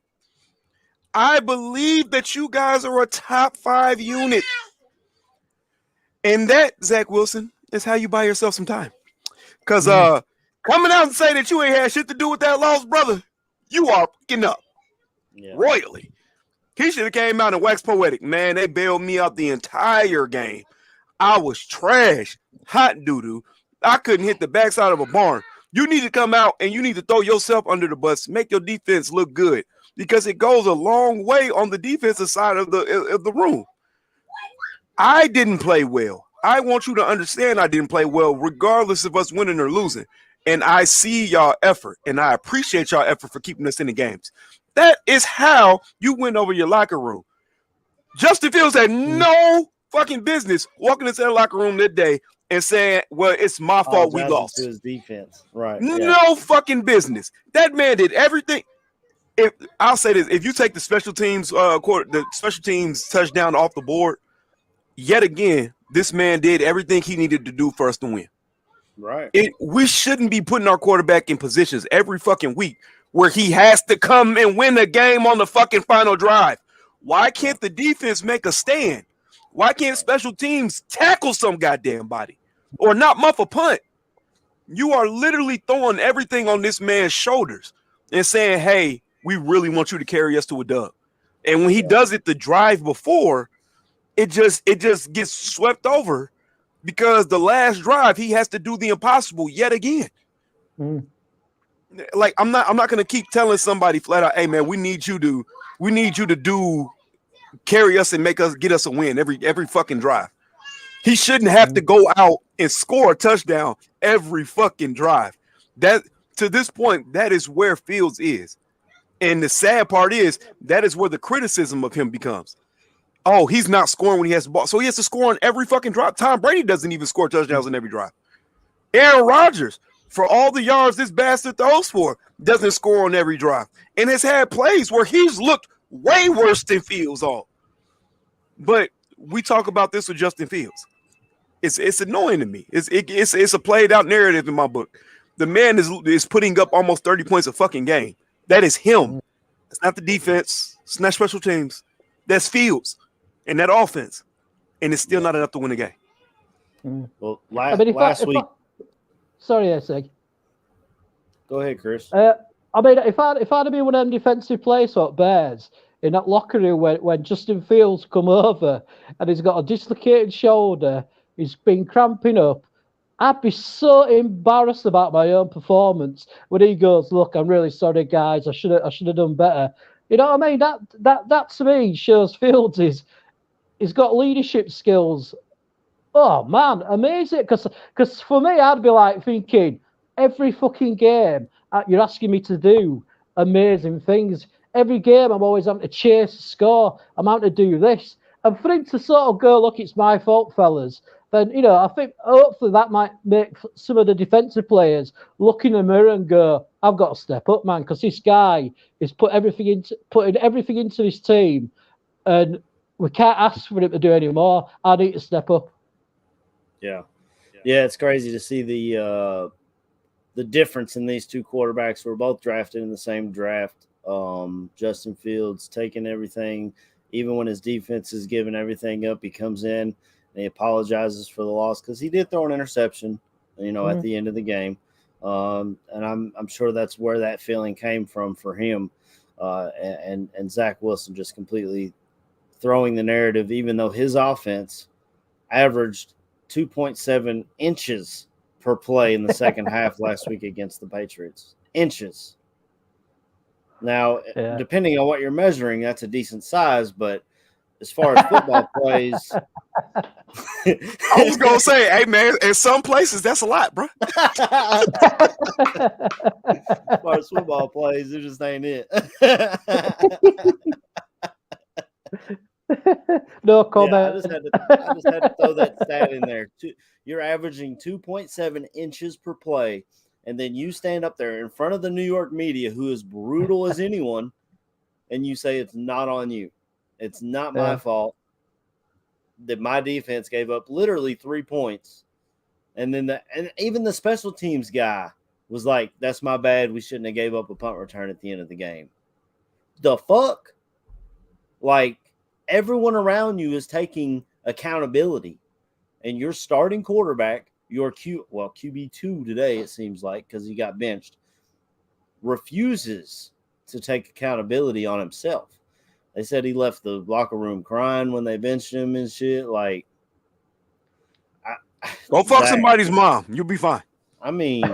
I believe that you guys are a top 5 unit." And that, Zach Wilson, is how you buy yourself some time. Because coming out and say that you ain't had shit to do with that loss, brother, you are fucking up royally. He should have came out and waxed poetic. Man, they bailed me out the entire game. I was trash, hot doo-doo. I couldn't hit the backside of a barn. You need to come out and you need to throw yourself under the bus, make your defense look good, because it goes a long way on the defensive side of the room. I didn't play well. I want you to understand I didn't play well, regardless of us winning or losing. And I see y'all effort, and I appreciate y'all effort for keeping us in the games. That is how you win over your locker room. Justin Fields had no fucking business walking into the locker room that day and saying, well, it's my fault we lost. To his defense. Right. No fucking business. That man did everything. I'll say this: if you take the special teams touchdown off the board, yet again, this man did everything he needed to do for us to win. Right. We shouldn't be putting our quarterback in positions every fucking week where he has to come and win a game on the fucking final drive. Why can't the defense make a stand? Why can't special teams tackle some goddamn body or not muff a punt? You are literally throwing everything on this man's shoulders and saying, hey, we really want you to carry us to a dub. And when he does it the drive before, it just gets swept over because the last drive he has to do the impossible yet again. Like I'm not gonna keep telling somebody flat out, hey man, we need you to carry us and get us a win every fucking drive. He shouldn't have to go out and score a touchdown every fucking drive. That to this point, that is where Fields is. And the sad part is that is where the criticism of him becomes. Oh, he's not scoring when he has the ball. So he has to score on every fucking drive. Tom Brady doesn't even score touchdowns on every drive. Aaron Rodgers, for all the yards this bastard throws for, doesn't score on every drive. And has had plays where he's looked way worse than Fields on. But we talk about this with Justin Fields. It's annoying to me. It's a played out narrative in my book. The man is putting up almost 30 points a fucking game. That is him. It's not the defense. It's not special teams. That's Fields and that offense. And it's still not enough to win the game. Well, last week. Sorry, Essig. Go ahead, Chris. I mean, if I'd have been one of them defensive players at Bears in that locker room when Justin Fields come over and he's got a dislocated shoulder, he's been cramping up, I'd be so embarrassed about my own performance when he goes, "Look, I'm really sorry, guys. I should have done better." You know what I mean? That to me shows Fields he's got leadership skills. Oh man, amazing! Because for me, I'd be like thinking every fucking game you're asking me to do amazing things. Every game I'm always having to chase a score. I'm having to do this, and for him to sort of go, "Look, it's my fault, fellas." Then I think hopefully that might make some of the defensive players look in the mirror and go, "I've got to step up, man," because this guy is putting everything into his team, and we can't ask for him to do any more. I need to step up. Yeah, it's crazy to see the difference in these two quarterbacks. We're both drafted in the same draft. Justin Fields taking everything, even when his defense is giving everything up, he comes in and he apologizes for the loss because he did throw an interception, at the end of the game. And I'm sure that's where that feeling came from for him. And Zach Wilson just completely throwing the narrative, even though his offense averaged 2.7 inches per play in the second half last week against the Patriots. Inches. Now, depending on what you're measuring, that's a decent size, but as far as football plays, I was gonna say, hey man, in some places that's a lot, bro. As far as football plays, it just ain't it. No comment. I just had to throw that stat in there. You're averaging 2.7 inches per play, and then you stand up there in front of the New York media, who is brutal as anyone, and you say it's not on you. It's not my fault that my defense gave up literally 3 points. And then even the special teams guy was like, "That's my bad. We shouldn't have gave up a punt return at the end of the game." The fuck? Like, everyone around you is taking accountability. And your starting quarterback, your QB2 today, it seems like, because he got benched, refuses to take accountability on himself. They said he left the locker room crying when they benched him and shit. Like, go fuck somebody's mom. You'll be fine. I mean,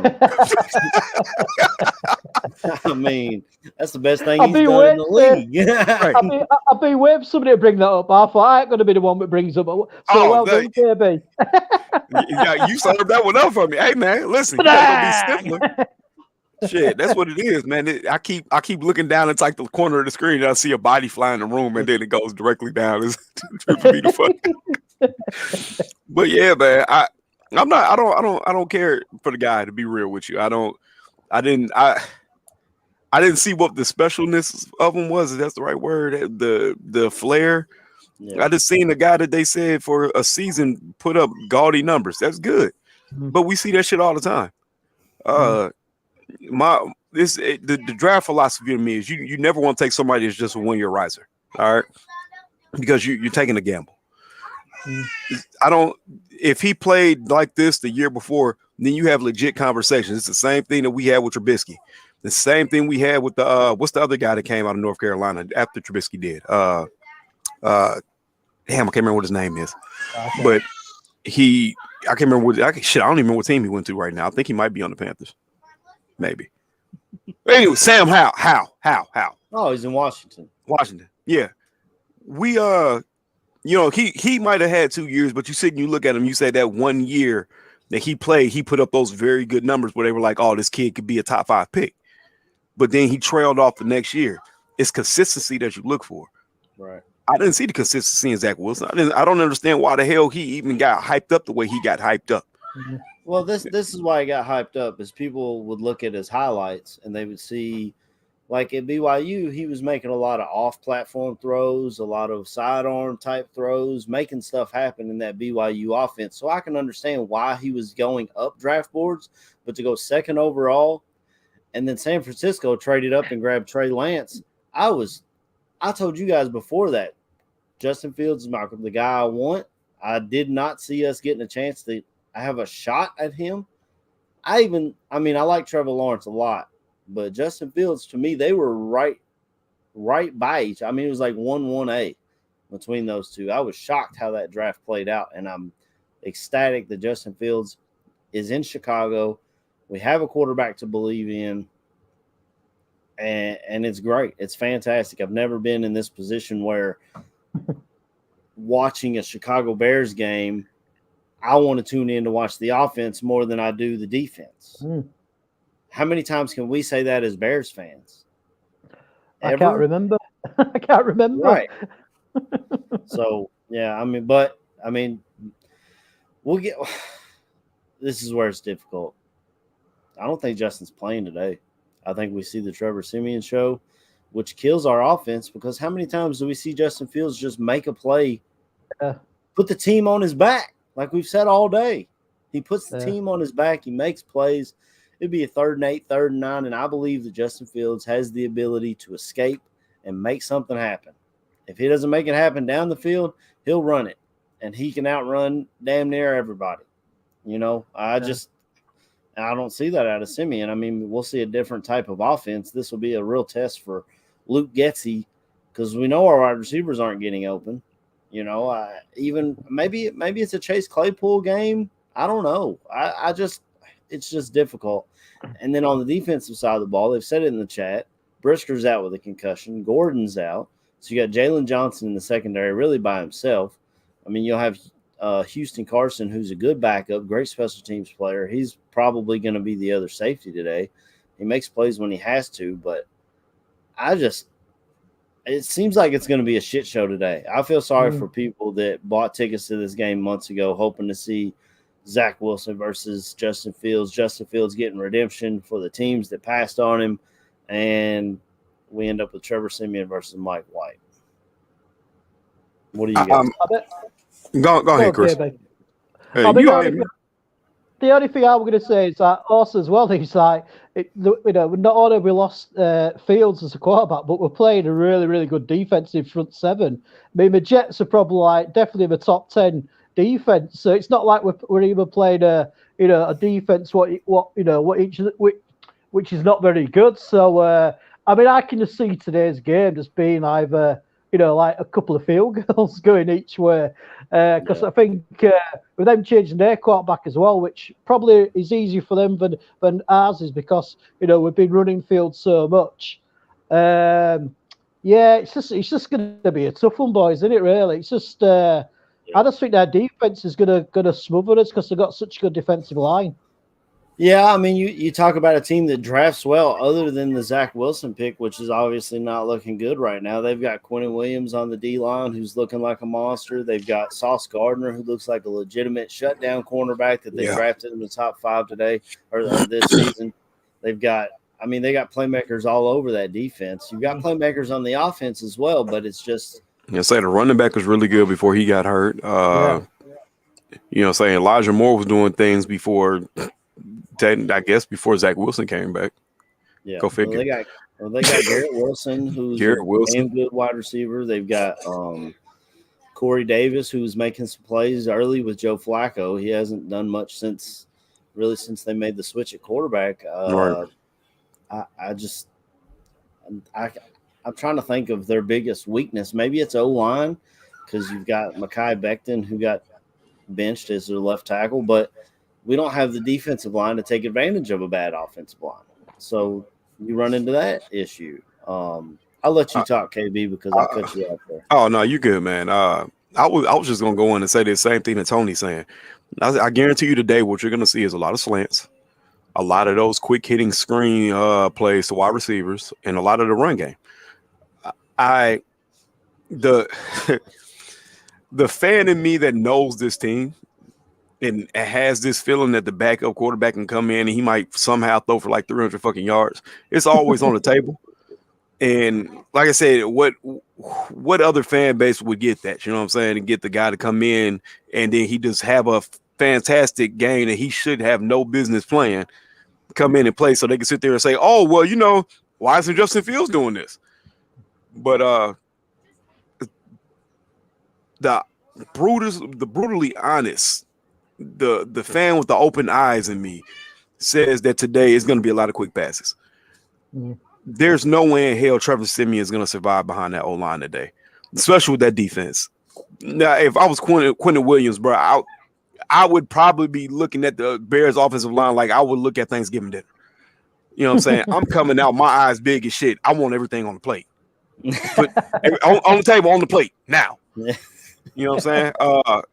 that's the best thing he's done in the league. I've been waiting for somebody to bring that up. I thought I ain't going to be the one that brings up. So well done, KB. Yeah, you served that one up for me. Hey man, listen, you gotta be stifler. Shit, that's what it is, man. I keep looking down. It's like the corner of the screen, and I see a body fly in the room, and then it goes directly down. It's tripping me the fuck. But yeah, man, I don't care for the guy, to be real with you. I didn't see what the specialness of him was. If that's the right word. The flair. Yeah. I just seen the guy that they said for a season put up gaudy numbers. That's good, but we see that shit all the time. The draft philosophy to me is you never want to take somebody that's just a 1 year riser, all right? Because you're taking a gamble. If he played like this the year before, then you have legit conversations. It's the same thing that we had with Trubisky. The same thing we had with what's the other guy that came out of North Carolina after Trubisky did? Damn, I can't remember what his name is. Okay. But I can't remember I don't even remember what team he went to right now. I think he might be on the Panthers. Maybe. Anyway, Sam Howell. Oh, he's in Washington. Yeah. We he might have had 2 years, but you sit and you look at him, you say that 1 year that he played, he put up those very good numbers where they were like, "Oh, this kid could be a top 5 pick." But then he trailed off the next year. It's consistency that you look for. Right. I didn't see the consistency in Zach Wilson. I don't understand why the hell he even got hyped up the way he got hyped up. Well, this is why he got hyped up, is people would look at his highlights and they would see, like at BYU, he was making a lot of off-platform throws, a lot of sidearm type throws, making stuff happen in that BYU offense. So I can understand why he was going up draft boards, but to go second overall, and then San Francisco traded up and grabbed Trey Lance. I told you guys before that Justin Fields is the guy I want. I did not see us getting a chance to have a shot at him. I like Trevor Lawrence a lot, but Justin Fields, to me, they were right by each. I mean, it was like 1-1A between those two. I was shocked how that draft played out, and I'm ecstatic that Justin Fields is in Chicago. We have a quarterback to believe in, and it's great. It's fantastic. I've never been in this position where watching a Chicago Bears game, I want to tune in to watch the offense more than I do the defense. How many times can we say that as Bears fans? I can't remember. I can't remember. Right. So, yeah, we'll get – this is where it's difficult. I don't think Justin's playing today. I think we see the Trevor Siemian show, which kills our offense, because how many times do we see Justin Fields just make a play, put the team on his back, like we've said all day? He puts the team on his back. He makes plays. It'd be a 3rd and 8, 3rd and 9, and I believe that Justin Fields has the ability to escape and make something happen. If he doesn't make it happen down the field, he'll run it, and he can outrun damn near everybody. I don't see that out of Simeon. I mean, we'll see a different type of offense. This will be a real test for Luke Getsy, because we know our wide receivers aren't getting open. Even maybe it's a Chase Claypool game. I don't know. It's just difficult. And then on the defensive side of the ball, they've said it in the chat, Brisker's out with a concussion. Gordon's out. So you got Jalen Johnson in the secondary really by himself. I mean, you'll have Houston Carson, who's a good backup, great special teams player. He's probably going to be the other safety today. He makes plays when he has to, but it seems like it's going to be a shit show today. I feel sorry for people that bought tickets to this game months ago, hoping to see Zach Wilson versus Justin Fields. Justin Fields getting redemption for the teams that passed on him, and we end up with Trevor Siemian versus Mike White. What do you guys? Go ahead, Chris. The only thing I was going to say is that also as well, he's like, not only have we lost Fields as a quarterback, but we're playing a really, really good defensive front seven. I mean, the Jets are probably definitely the top 10 defense. So it's not like we're even playing a defense which is not very good. So I can just see today's game just being either like a couple of field goals going each way, because I think with them changing their quarterback as well, which probably is easier for them than ours is, because we've been running field so much. It's just going to be a tough one, boys, isn't it? Really, it's just I just think their defense is going to smother us because they've got such a good defensive line. Yeah, I mean, you talk about a team that drafts well, other than the Zach Wilson pick, which is obviously not looking good right now. They've got Quentin Williams on the D-line, who's looking like a monster. They've got Sauce Gardner, who looks like a legitimate shutdown cornerback that they drafted in the top 5 today or this season. They got playmakers all over that defense. You've got playmakers on the offense as well, but it's just – the running back was really good before he got hurt. Elijah Moore was doing things before – I guess before Zach Wilson came back. Yeah. Go figure. They got Garrett Wilson, who's a damn good wide receiver. They've got Corey Davis, who's making some plays early with Joe Flacco. He hasn't done much since they made the switch at quarterback. Right. I'm trying to think of their biggest weakness. Maybe it's O-line, because you've got Mekhi Becton, who got benched as their left tackle, but we don't have the defensive line to take advantage of a bad offensive line. So you run into that issue. I'll let you talk, KB, because I cut you out there. Oh, no, you're good, man. I was just going to go in and say the same thing that Tony's saying. I guarantee you today what you're going to see is a lot of slants, a lot of those quick-hitting screen plays to wide receivers, and a lot of the run game. The fan in me that knows this team and has this feeling that the backup quarterback can come in and he might somehow throw for like 300 fucking yards. It's always on the table. And like I said, what other fan base would get that? You know what I'm saying? And get the guy to come in and then he just have a fantastic game that he should have no business playing, come in and play so they can sit there and say, oh, well, why isn't Justin Fields doing this? But the brutally honest, the fan with the open eyes in me says that today is going to be a lot of quick passes. There's no way in hell Trevor Siemian is going to survive behind that O-line today, especially with that defense. Now, if I was Quentin Williams, bro, I would probably be looking at the Bears offensive line like I would look at Thanksgiving dinner. You know what I'm saying? I'm coming out, my eyes big as shit. I want everything on the plate. Put on the table, on the plate now. You know what I'm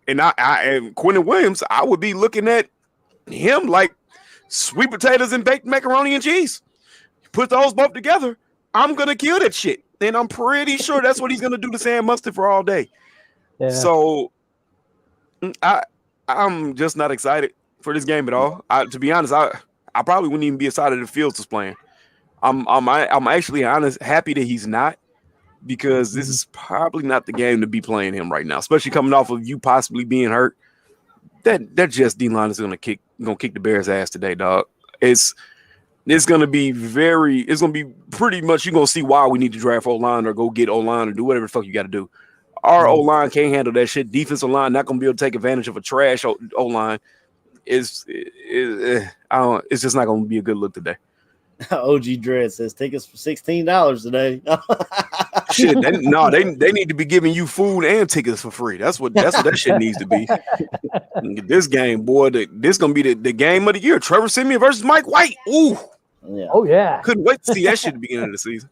saying? And Quentin Williams, I would be looking at him like sweet potatoes and baked macaroni and cheese. Put those both together, I'm gonna kill that shit. And I'm pretty sure that's what he's gonna do to Sam Mustard for all day. Yeah. So I'm just not excited for this game at all. To be honest, I probably wouldn't even be excited if Fields was playing. I'm actually happy that he's not, because this is probably not the game to be playing him right now, especially coming off of you possibly being hurt. That Jets D-line is gonna kick the Bears' ass today, dog. It's gonna be pretty much, you're gonna see why we need to draft O-line or go get O-line or do whatever the fuck you got to do. Our O-line can't handle that shit. Defensive line not gonna be able to take advantage of a trash O-line. It's just not gonna be a good look today. OG Dread says tickets for $16 today. Shit, they need to be giving you food and tickets for free. That's what that shit needs to be. This game, boy, this gonna be the game of the year. Trevor Siemian versus Mike White. Ooh, yeah. Oh yeah. Couldn't wait to see that shit at the beginning of the season.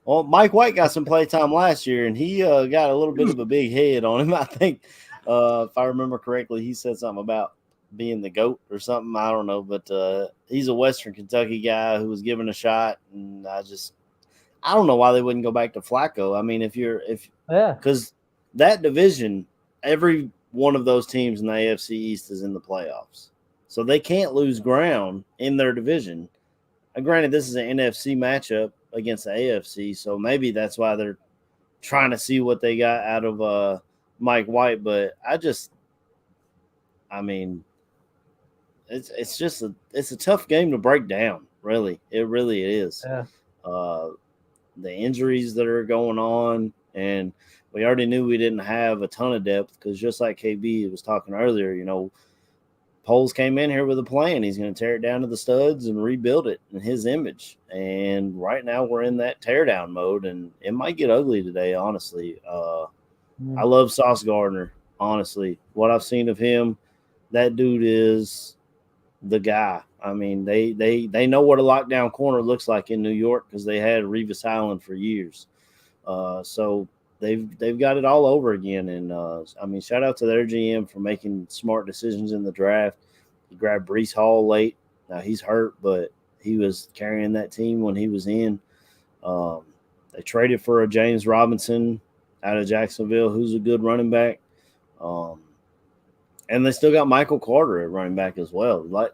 Well, Mike White got some playtime last year, and he got a little bit of a big head on him. I think, if I remember correctly, he said something about being the GOAT or something. I don't know, but he's a Western Kentucky guy who was given a shot, and I don't know why they wouldn't go back to Flacco. I mean, because that division, every one of those teams in the AFC East is in the playoffs, so they can't lose ground in their division. Granted, this is an NFC matchup against the AFC, so maybe that's why they're trying to see what they got out of Mike White. But it's a tough game to break down. Really, it really is. Yeah. The injuries that are going on, and we already knew we didn't have a ton of depth because, just like KB was talking earlier, Poles came in here with a plan. He's going to tear it down to the studs and rebuild it in his image. And right now we're in that teardown mode, and it might get ugly today, honestly. I love Sauce Gardner, honestly. What I've seen of him, that dude is the guy. I mean, they know what a lockdown corner looks like in New York because they had Revis Island for years. So they've got it all over again. And shout out to their GM for making smart decisions in the draft. He grabbed Breece Hall late. Now he's hurt, but he was carrying that team when he was in. They traded for a James Robinson out of Jacksonville, who's a good running back. And they still got Michael Carter at running back as well. I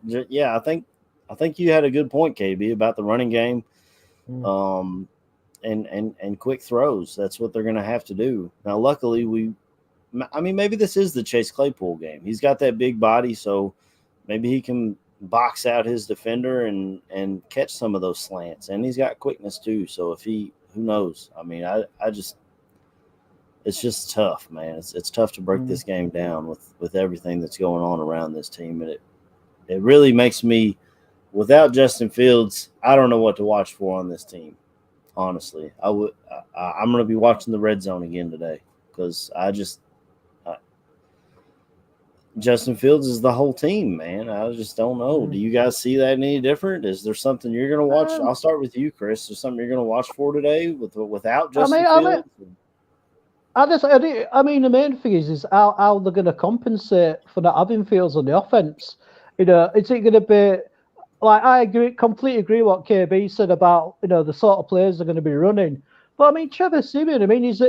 think you had a good point, KB, about the running game. And quick throws. That's what they're going to have to do. Now, luckily, maybe this is the Chase Claypool game. He's got that big body, so maybe he can box out his defender and catch some of those slants. And he's got quickness too. So who knows? It's just tough, man. It's tough to break this game down with everything that's going on around this team. And it really makes me, without Justin Fields, I don't know what to watch for on this team. Honestly, I'm going to be watching the red zone again today because Justin Fields is the whole team, man. I just don't know. Do you guys see that any different? Is there something you're going to watch? I'll start with you, Chris. Is there something you're going to watch for today without Justin Fields? The main thing is how they're going to compensate for not having Fields on the offense. Is it going to be like, completely agree what KB said about the sort of players they're going to be running. But Trevor Siemian, he's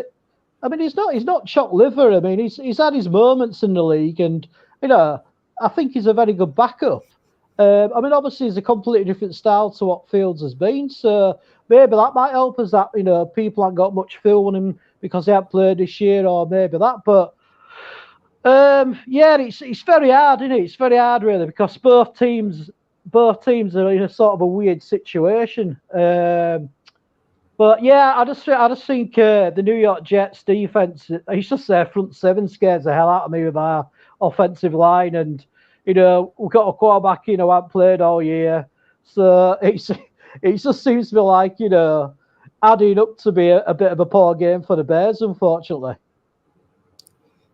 not chopped liver. He's had his moments in the league, and I think he's a very good backup. Obviously he's a completely different style to what Fields has been, so maybe that might help us that people haven't got much film on him because they haven't played this year, or maybe that. But it's very hard, isn't it? It's very hard really because both teams are in a sort of a weird situation. But yeah, I just think the New York Jets defense, it's just their front seven scares the hell out of me with our offensive line, and we've got a quarterback, hadn't played all year. So it just seems to be like, adding up to be a bit of a poor game for the Bears, unfortunately.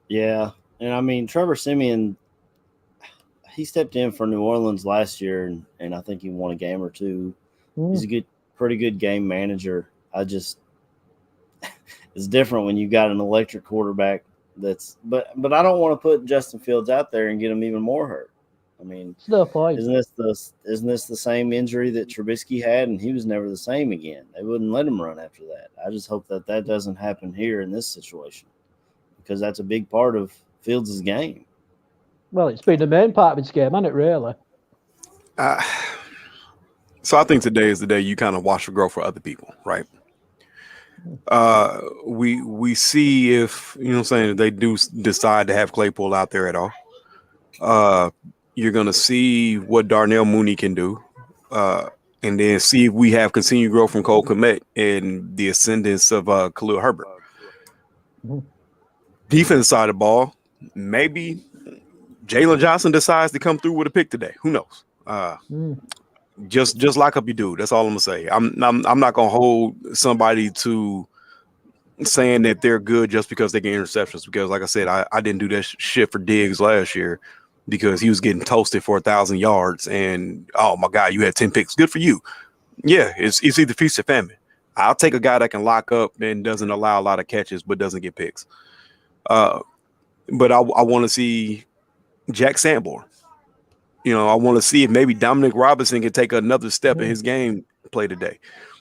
Yeah. And I mean, Trevor Siemian, he stepped in for New Orleans last year, and I think he won a game or two. He's a pretty good game manager. It's different when you got an electric quarterback. But I don't want to put Justin Fields out there and get him even more hurt. I mean, it's no point. Isn't this the same injury that Trubisky had, and he was never the same again? They wouldn't let him run after that. I just hope that doesn't happen here in this situation, because that's a big part of Fields' game. Well, it's been the main part of his game, hasn't it, really? So I think today is the day you kind of watch the growth for other people, right? We see if, if they do decide to have Claypool out there at all. You're going to see what Darnell Mooney can do, and then see if we have continued growth from Cole Kmet and the ascendance of Khalil Herbert. Defense side of the ball, maybe Jalen Johnson decides to come through with a pick today. Who knows? Just lock up your dude. That's all I'm gonna say. I'm not gonna hold somebody to saying that they're good just because they get interceptions. Because, like I said, I didn't do that shit for Diggs last year because he was getting toasted for 1,000 yards. And oh my God, you had 10 picks. Good for you. Yeah, it's either feast or famine. I'll take a guy that can lock up and doesn't allow a lot of catches but doesn't get picks. But I want to see Jack Sanborn. I want to see if maybe Dominic Robinson can take another step in his game play today.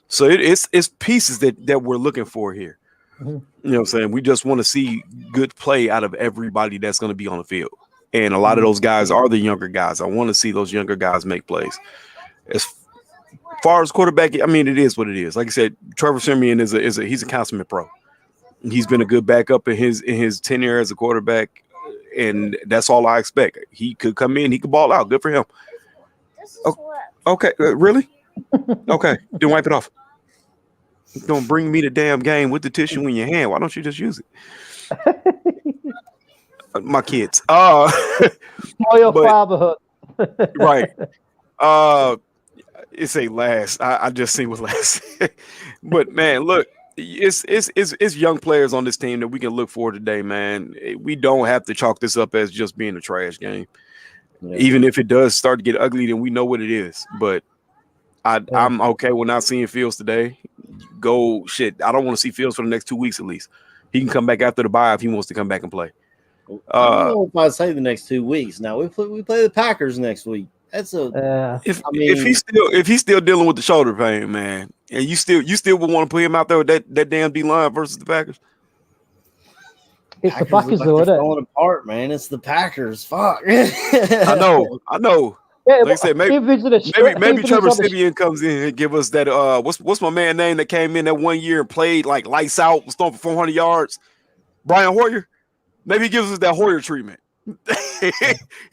So it's pieces that we're looking for here. You know what I'm saying? We just want to see good play out of everybody that's going to be on the field. And a lot of those guys are the younger guys. I want to see those younger guys make plays. As far as quarterback, I mean, it is what it is. Like I said, Trevor Siemian he's a consummate pro. He's been a good backup in his tenure as a quarterback. And that's all I expect. He could come in, he could ball out. Good for him. Okay, really? Okay, then wipe it off. Don't bring me the damn game with the tissue in your hand. Why don't you just use it? My kids. Your fatherhood. Right. It's a last. I just seen what last. But man, look. It's young players on this team that we can look for today, man. We don't have to chalk this up as just being a trash game. Yeah. Even if it does start to get ugly, then we know what it is. But I'm okay with not seeing Fields today. I don't want to see Fields for the next 2 weeks at least. He can come back after the bye if he wants to come back and play. I don't know if I'd say the next 2 weeks. Now we play the Packers next week. That's if he's still dealing with the shoulder pain, man, and you still would want to put him out there with that damn D line versus the Packers. It's the Packers, though, isn't it? Falling apart, man. It's the Packers. Fuck. I know. Yeah, like I said, maybe Trevor Siemian comes in and give us that. What's my man name that came in that 1 year and played like lights out, was throwing for 400 yards? Brian Hoyer. Maybe he gives us that Hoyer treatment. He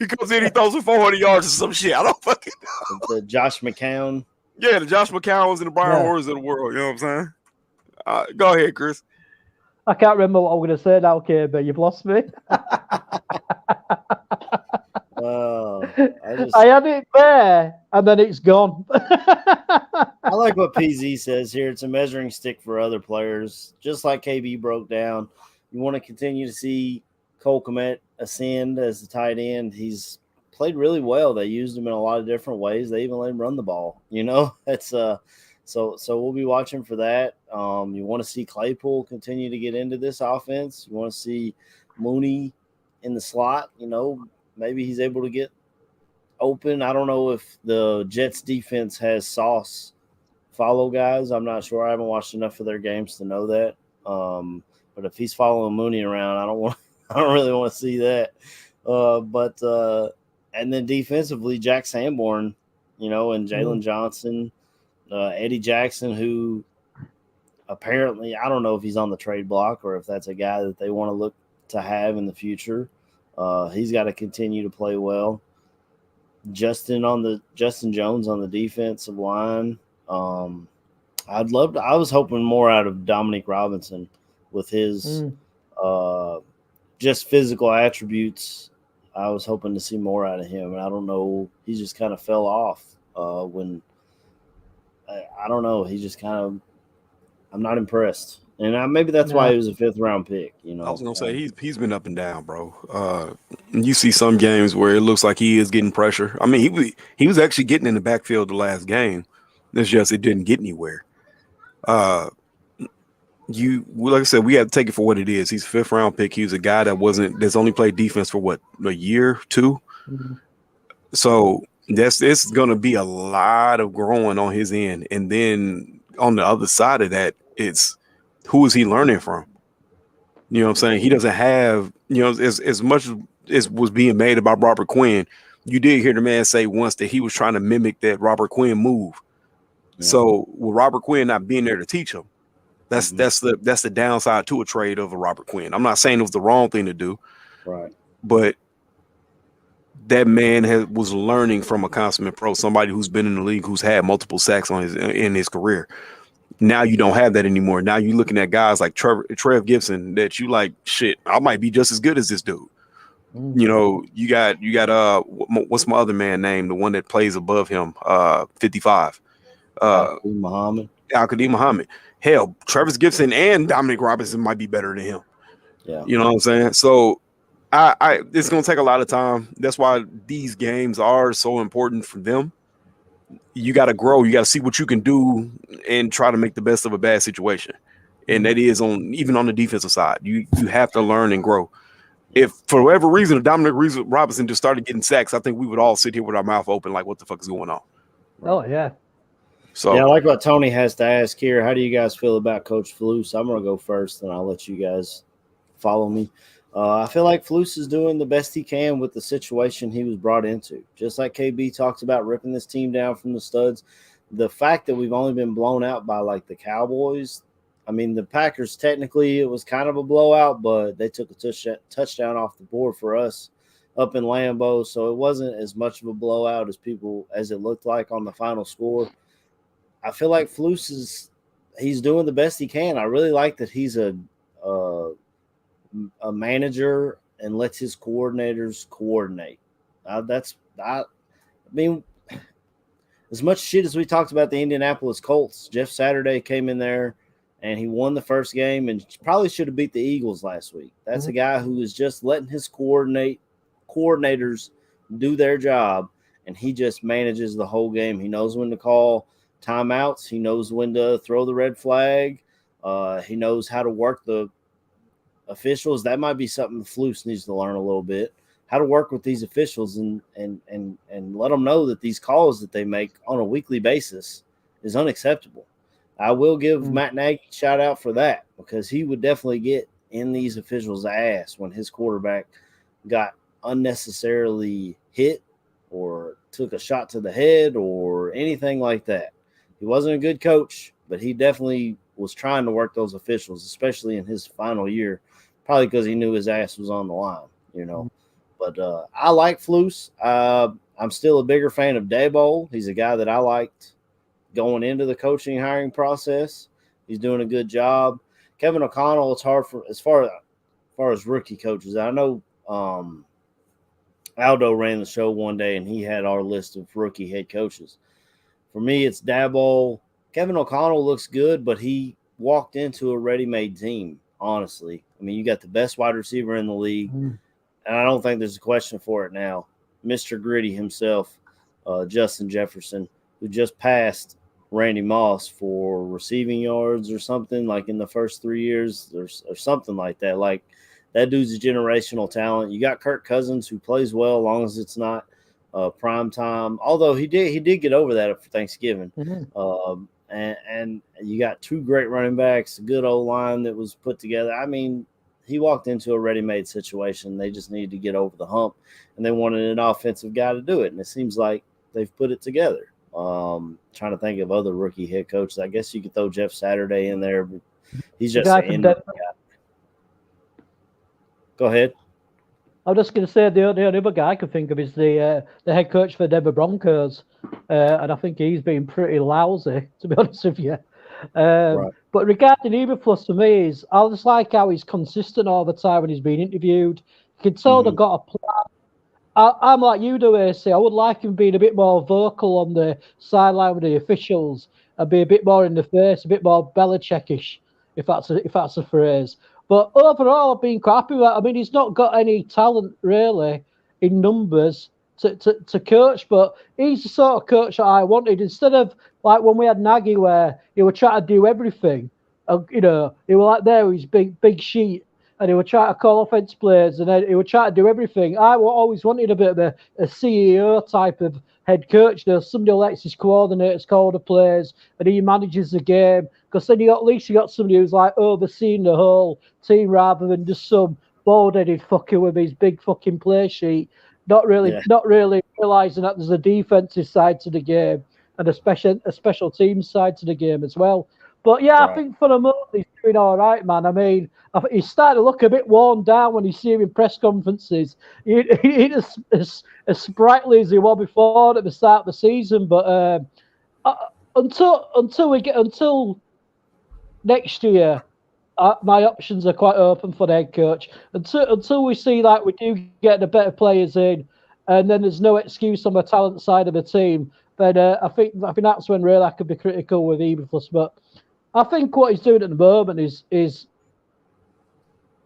comes in, he throws for 400 yards or some shit. I don't fucking know. The Josh McCown. Yeah, the Josh McCowns and the Brian Hoyers of the world. You know what I'm saying? Go ahead, Chris. I can't remember what I'm going to say now, but you've lost me. I had it there, and then it's gone. I like what PZ says here. It's a measuring stick for other players. Just like KB broke down, you want to continue to see Cole Kmet ascend as the tight end. He's played really well. They used him in a lot of different ways. They even let him run the ball. It's so we'll be watching for that. You want to see Claypool continue to get into this offense. You want to see Mooney in the slot. Maybe he's able to get open. I don't know if the Jets defense has sauce follow guys. I'm not sure. I haven't watched enough of their games to know that. But if he's following Mooney around, I don't really want to see that. And then defensively, Jack Sanborn, and Jalen Johnson, Eddie Jackson, who apparently, I don't know if he's on the trade block or if that's a guy that they want to look to have in the future. He's got to continue to play well. Justin Jones on the defensive line. I was hoping more out of Dominic Robinson with his just physical attributes. I was hoping to see more out of him, and I don't know. He just kind of fell off when I don't know. He just kind of. I'm not impressed, and maybe that's why he was a 5th-round pick. I was gonna say he's been up and down, bro. You see some games where it looks like he is getting pressure. I mean, he was actually getting in the backfield the last game. It's just it didn't get anywhere. Like I said, we have to take it for what it is. He's a 5th-round pick. He was a guy that's only played defense for what, a year, 2. Mm-hmm. So it's gonna be a lot of growing on his end, and then on the other side of that, it's who is he learning from? You know what I'm saying? He doesn't have, as much as was being made about Robert Quinn. You did hear the man say once that he was trying to mimic that Robert Quinn move. Yeah. So with Robert Quinn not being there to teach him, that's the downside to a trade of a Robert Quinn. I'm not saying it was the wrong thing to do, right? But that man was learning from a consummate pro, somebody who's been in the league, who's had multiple sacks in his career. Now you don't have that anymore. Now you're looking at guys like Trev Gibson that you like, shit, I might be just as good as this dude. Mm-hmm. You got what's my other man name? The one that plays above him, 55. Al-Qadim Muhammad. Hell, Travis Gibson and Dominic Robinson might be better than him. Yeah. You know what I'm saying? So it's gonna take a lot of time. That's why these games are so important for them. You got to grow. You got to see what you can do and try to make the best of a bad situation. And that is even on the defensive side. You have to learn and grow. If for whatever reason Dominic Robinson just started getting sacks, I think we would all sit here with our mouth open like, what the fuck is going on? Oh, yeah. So yeah, I like what Tony has to ask here. How do you guys feel about Coach Flus? I'm going to go first, and I'll let you guys follow me. I feel like Flus is doing the best he can with the situation he was brought into. Just like KB talks about ripping this team down from the studs, the fact that we've only been blown out by like the Cowboys. I mean, the Packers, technically it was kind of a blowout, but they took a touchdown off the board for us up in Lambeau. So it wasn't as much of a blowout as it looked like on the final score. I feel like Flus he's doing the best he can. I really like that he's a manager and lets his coordinators coordinate. I mean, as much shit as we talked about the Indianapolis Colts, Jeff Saturday came in there and he won the first game and probably should have beat the Eagles last week. That's a guy who is just letting his coordinators do their job, and he just manages the whole game. He knows when to call timeouts. He knows when to throw the red flag. He knows how to work the officials. That might be something Flus needs to learn a little bit, how to work with these officials and let them know that these calls that they make on a weekly basis is unacceptable. I will give Matt Nagy a shout out for that, because he would definitely get in these officials' ass when his quarterback got unnecessarily hit or took a shot to the head or anything like that. He wasn't a good coach, but he definitely was trying to work those officials, especially in his final year, probably because he knew his ass was on the line, But I like Flus. I'm still a bigger fan of Daboll. He's a guy that I liked going into the coaching hiring process. He's doing a good job. Kevin O'Connell, it's hard for as far as rookie coaches. I know Aldo ran the show one day, and he had our list of rookie head coaches. For me, it's Daboll. Kevin O'Connell looks good, but he walked into a ready-made team, honestly. I mean, you got the best wide receiver in the league, and I don't think there's a question for it now. Mr. Gritty himself, Justin Jefferson, who just passed Randy Moss for receiving yards or something, like in the first 3 years or something like that. Like, that dude's a generational talent. You got Kirk Cousins, who plays well as long as it's not prime time. Although he did get over that for Thanksgiving. And you got 2 great running backs, a good old line that was put together. I mean, he walked into a ready-made situation. They just needed to get over the hump, and they wanted an offensive guy to do it. And it seems like they've put it together. Trying to think of other rookie head coaches. I guess you could throw Jeff Saturday in there, but he's just an end guy. Go ahead. I was just going to say the other guy I could think of is the head coach for the Denver Broncos, and I think he's been pretty lousy, to be honest with you. Right. But regarding Eberflus, for me, is I just like how he's consistent all the time when he's being interviewed. You can tell they've got a plan. I'm like you do, AC. I would like him being a bit more vocal on the sideline with the officials and be a bit more in the face, a bit more Belichickish, if that's a phrase. But overall, I've been quite happy with that. I mean, he's not got any talent really in numbers to coach, but he's the sort of coach that I wanted. Instead of like when we had Nagy, where he would try to do everything, he was like there with his big sheet, and he would try to call offense players, and then he would try to do everything. I always wanted a bit of a CEO type of head coach. There's somebody who lets his coordinators call the players, and he manages the game. Because then at least you got somebody who's like overseeing the whole team rather than just some bald-headed fucker with his big fucking play sheet, not really realizing that there's a defensive side to the game and a special teams side to the game as well. But yeah, right. I think for the moment he's doing all right, man. I mean, he's starting to look a bit worn down when you see him in press conferences. He ain't as sprightly as he was before at the start of the season. But until next year, my options are quite open for the head coach. Until we see that we do get the better players in, and then there's no excuse on the talent side of the team. Then I think that's when really I could be critical with Eberflus. But I think what he's doing at the moment is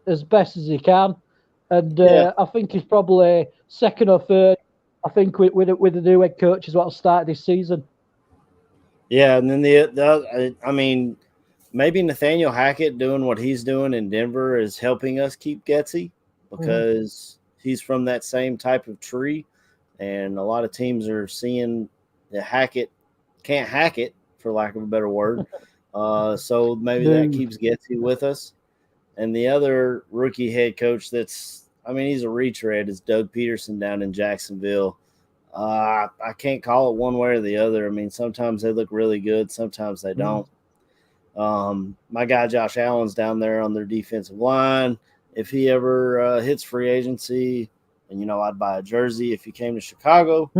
as best as he can, and I think he's probably second or third. I think with the new head coach is what will start this season. Yeah, and then I mean, maybe Nathaniel Hackett doing what he's doing in Denver is helping us keep Getsy because he's from that same type of tree, and a lot of teams are seeing that Hackett can't hack it, for lack of a better word. So maybe that keeps Getsy with us. And the other rookie head coach he's a retread, is Doug Peterson down in Jacksonville. I can't call it one way or the other. I mean, sometimes they look really good, sometimes they don't. My guy Josh Allen's down there on their defensive line. If he ever hits free agency, and I'd buy a jersey if he came to Chicago.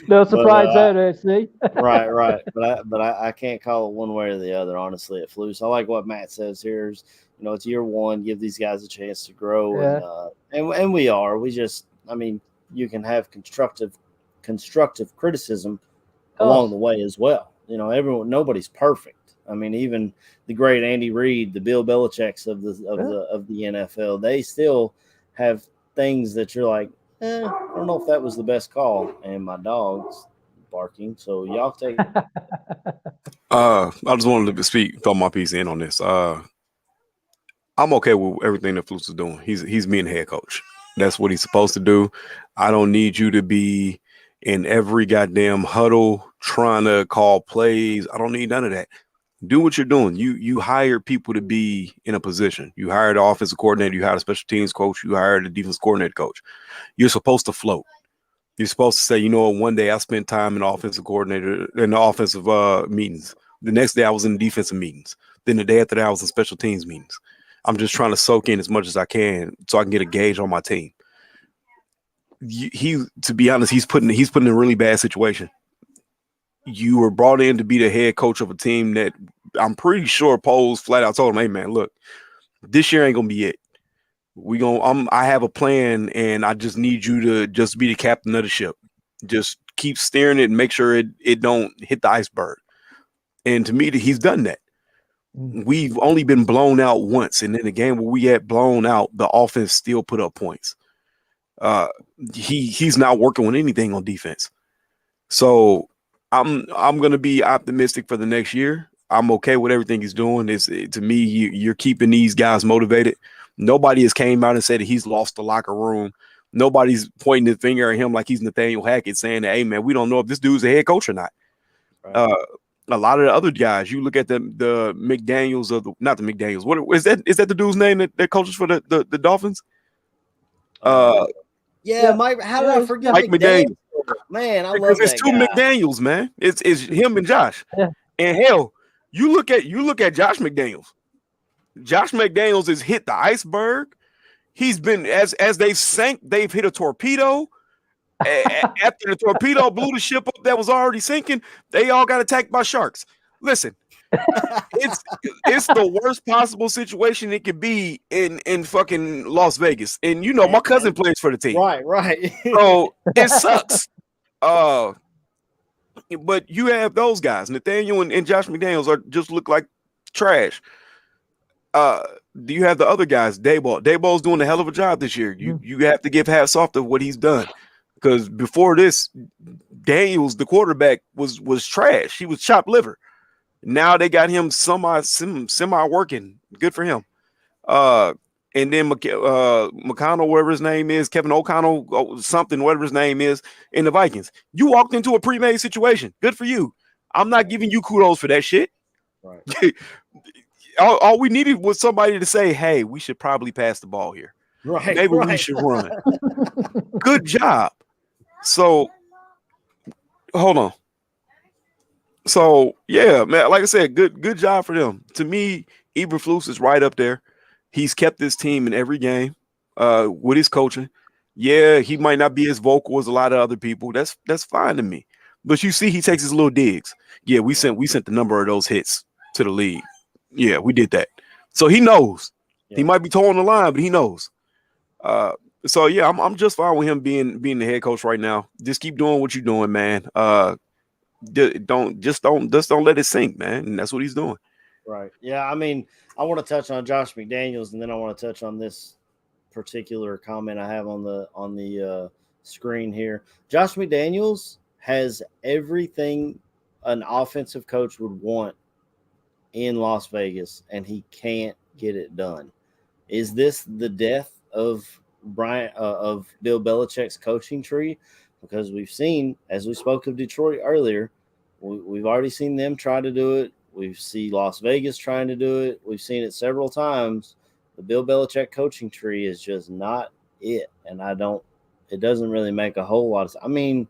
No surprise there, see. right. But I can't call it one way or the other, honestly, at Flus. I like what Matt says here is, it's year one, give these guys a chance to grow. Yeah. And we are. We just, you can have constructive criticism along the way as well. Nobody's perfect. Even the great Andy Reid, the Bill Belichick's of the NFL, they still have things that you're like, I don't know if that was the best call. And my dog's barking, so y'all take it. I just wanted to throw my piece in on this. I'm okay with everything that Flus is doing. He's being head coach. That's what he's supposed to do. I don't need you to be in every goddamn huddle trying to call plays. I don't need none of that. Do what you're doing. You hire people to be in a position. You hired the offensive coordinator. You hired a special teams coach. You hired a defense coordinator coach. You're supposed to float. You're supposed to say, one day I spent time in the offensive coordinator in the offensive meetings. The next day I was in the defensive meetings. Then the day after that I was in special teams meetings. I'm just trying to soak in as much as I can so I can get a gauge on my team. To be honest, he's put in a really bad situation. You were brought in to be the head coach of a team that I'm pretty sure Poles flat out told him, "Hey man, look, this year ain't gonna be it. I have a plan, and I just need you to just be the captain of the ship. Just keep steering it and make sure it don't hit the iceberg." And to me, he's done that. We've only been blown out once, and in the game where we had blown out, the offense still put up points. He's not working on anything on defense. So I'm gonna be optimistic for the next year. I'm okay with everything he's doing. To me, you're keeping these guys motivated. Nobody has came out and said that he's lost the locker room. Nobody's pointing the finger at him like he's Nathaniel Hackett saying that, "Hey man, we don't know if this dude's a head coach or not." Right. A lot of the other guys, you look at the McDaniels not the McDaniels. What is that? Is that the dude's name that coaches for the Dolphins? Mike. How did I forget Mike McDaniel? Man, I love because it's that two guy. McDaniels, man. It's him and Josh. Yeah. And hell, you look at Josh McDaniels. Josh McDaniels has hit the iceberg. He's been as they've sank, they've hit a torpedo. After the torpedo blew the ship up that was already sinking, they all got attacked by sharks. Listen, It's the worst possible situation it could be in fucking Las Vegas. And you know, my cousin plays for the team. Right. So it sucks. But you have those guys, Nathaniel and Josh McDaniels just look like trash. Do you have the other guys? Dayball's doing a hell of a job this year. You have to give hats off to what he's done. Because before this, Daniels, the quarterback, was trash. He was chopped liver. Now they got him semi working. Good for him. And then McConnell, whatever his name is, Kevin O'Connell, something, whatever his name is, in the Vikings. You walked into a pre-made situation. Good for you. I'm not giving you kudos for that shit. Right. all we needed was somebody to say, hey, we should probably pass the ball here. Right. Maybe we should run. Good job. So, hold on. So, yeah, man, like I said, good job for them. To me, Eberflus is right up there. He's kept this team in every game with his coaching. Yeah, he might not be as vocal as a lot of other people. That's fine to me. But you see, he takes his little digs. Yeah, we sent the number of those hits to the league. Yeah, we did that. So he knows. Yeah. He might be towing the line, but he knows. So yeah, I'm just fine with him being the head coach right now. Just keep doing what you're doing, man. Don't let it sink, man. And that's what he's doing. Right. Yeah. I mean, I want to touch on Josh McDaniels, and then I want to touch on this particular comment I have on the screen here. Josh McDaniels has everything an offensive coach would want in Las Vegas, and he can't get it done. Is this the death of Bill Belichick's coaching tree? Because we've seen, as we spoke of Detroit earlier, we've already seen them try to do it. We see Las Vegas trying to do it. We've seen it several times. The Bill Belichick coaching tree is just not it. And it doesn't really make a whole lot of sense. I mean,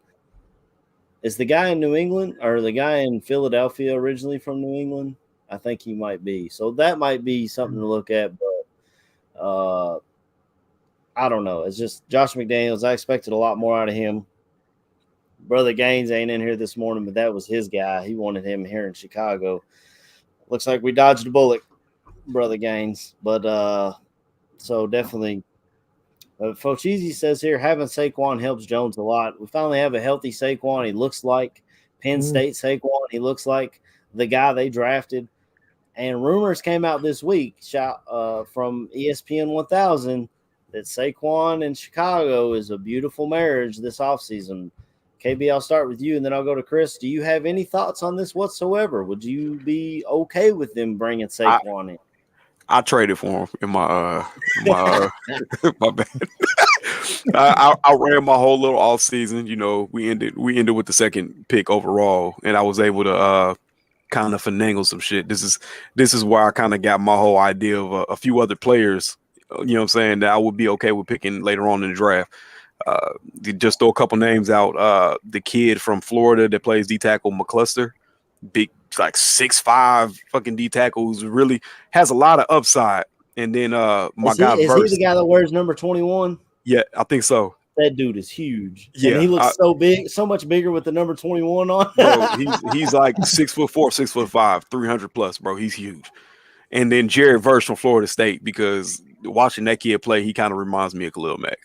is the guy in New England or the guy in Philadelphia originally from New England? I think he might be. So that might be something to look at. But I don't know. It's just Josh McDaniels. I expected a lot more out of him. Brother Gaines ain't in here this morning, but that was his guy. He wanted him here in Chicago. Looks like we dodged a bullet, Brother Gaines. But so definitely, Focheezy says here, having Saquon helps Jones a lot. We finally have a healthy Saquon. He looks like Penn State Saquon. He looks like the guy they drafted. And rumors came out this week from ESPN 1000 that Saquon and Chicago is a beautiful marriage this offseason. KB, I'll start with you, and then I'll go to Chris. Do you have any thoughts on this whatsoever? Would you be okay with them bringing Saquon in? I traded for him in my my bad. I ran my whole little off season. You know, we ended with the second pick overall, and I was able to kind of finagle some shit. This is where I kind of got my whole idea of a few other players. You know what I'm saying, that I would be okay with picking later on in the draft. Just throw a couple names out. The kid from Florida that plays D tackle, McCluster, big, like 6'5" fucking D tackle, who's really has a lot of upside. And then is he the guy that wears number 21? Yeah, I think so. That dude is huge. Yeah, and he looks so big, so much bigger with the number 21 on. Bro, he's like 6'4", 6'5", 300 plus, bro. He's huge. And then Jared Verse from Florida State, because watching that kid play, he kind of reminds me of Khalil Mack.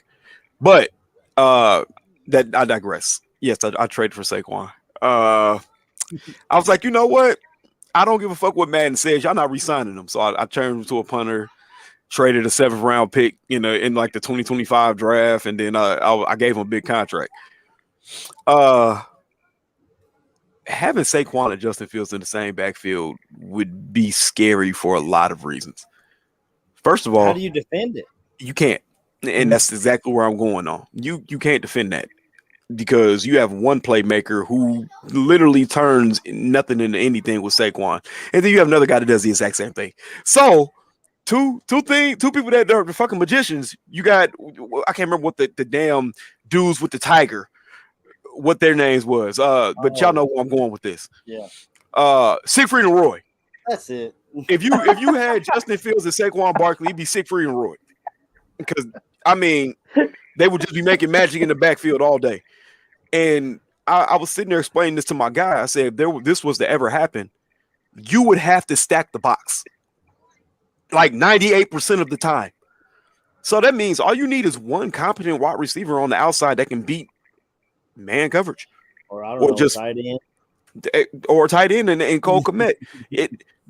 But that I digress. Yes, I traded for Saquon. I was like, you know what? I don't give a fuck what Madden says. Y'all not re-signing him. So I turned him to a punter, traded a 7th round pick, in like the 2025 draft, and then I gave him a big contract. Having Saquon and Justin Fields in the same backfield would be scary for a lot of reasons. First of all, how do you defend it? You can't. And that's exactly where I'm going on. You can't defend that because you have one playmaker who literally turns nothing into anything with Saquon. And then you have another guy that does the exact same thing. So two people that are fucking magicians. You got, I can't remember what the damn dudes with the tiger, what their names was. But y'all know where I'm going with this. Yeah. Siegfried and Roy. That's it. If you had Justin Fields and Saquon Barkley, it'd be Siegfried and Roy. Because I mean, they would just be making magic in the backfield all day. And I was sitting there explaining this to my guy. I said, if this was to ever happen, you would have to stack the box like 98% of the time. So that means all you need is one competent wide receiver on the outside that can beat man coverage. Or I don't know, just tight end. Or tight end and Cole Kmet.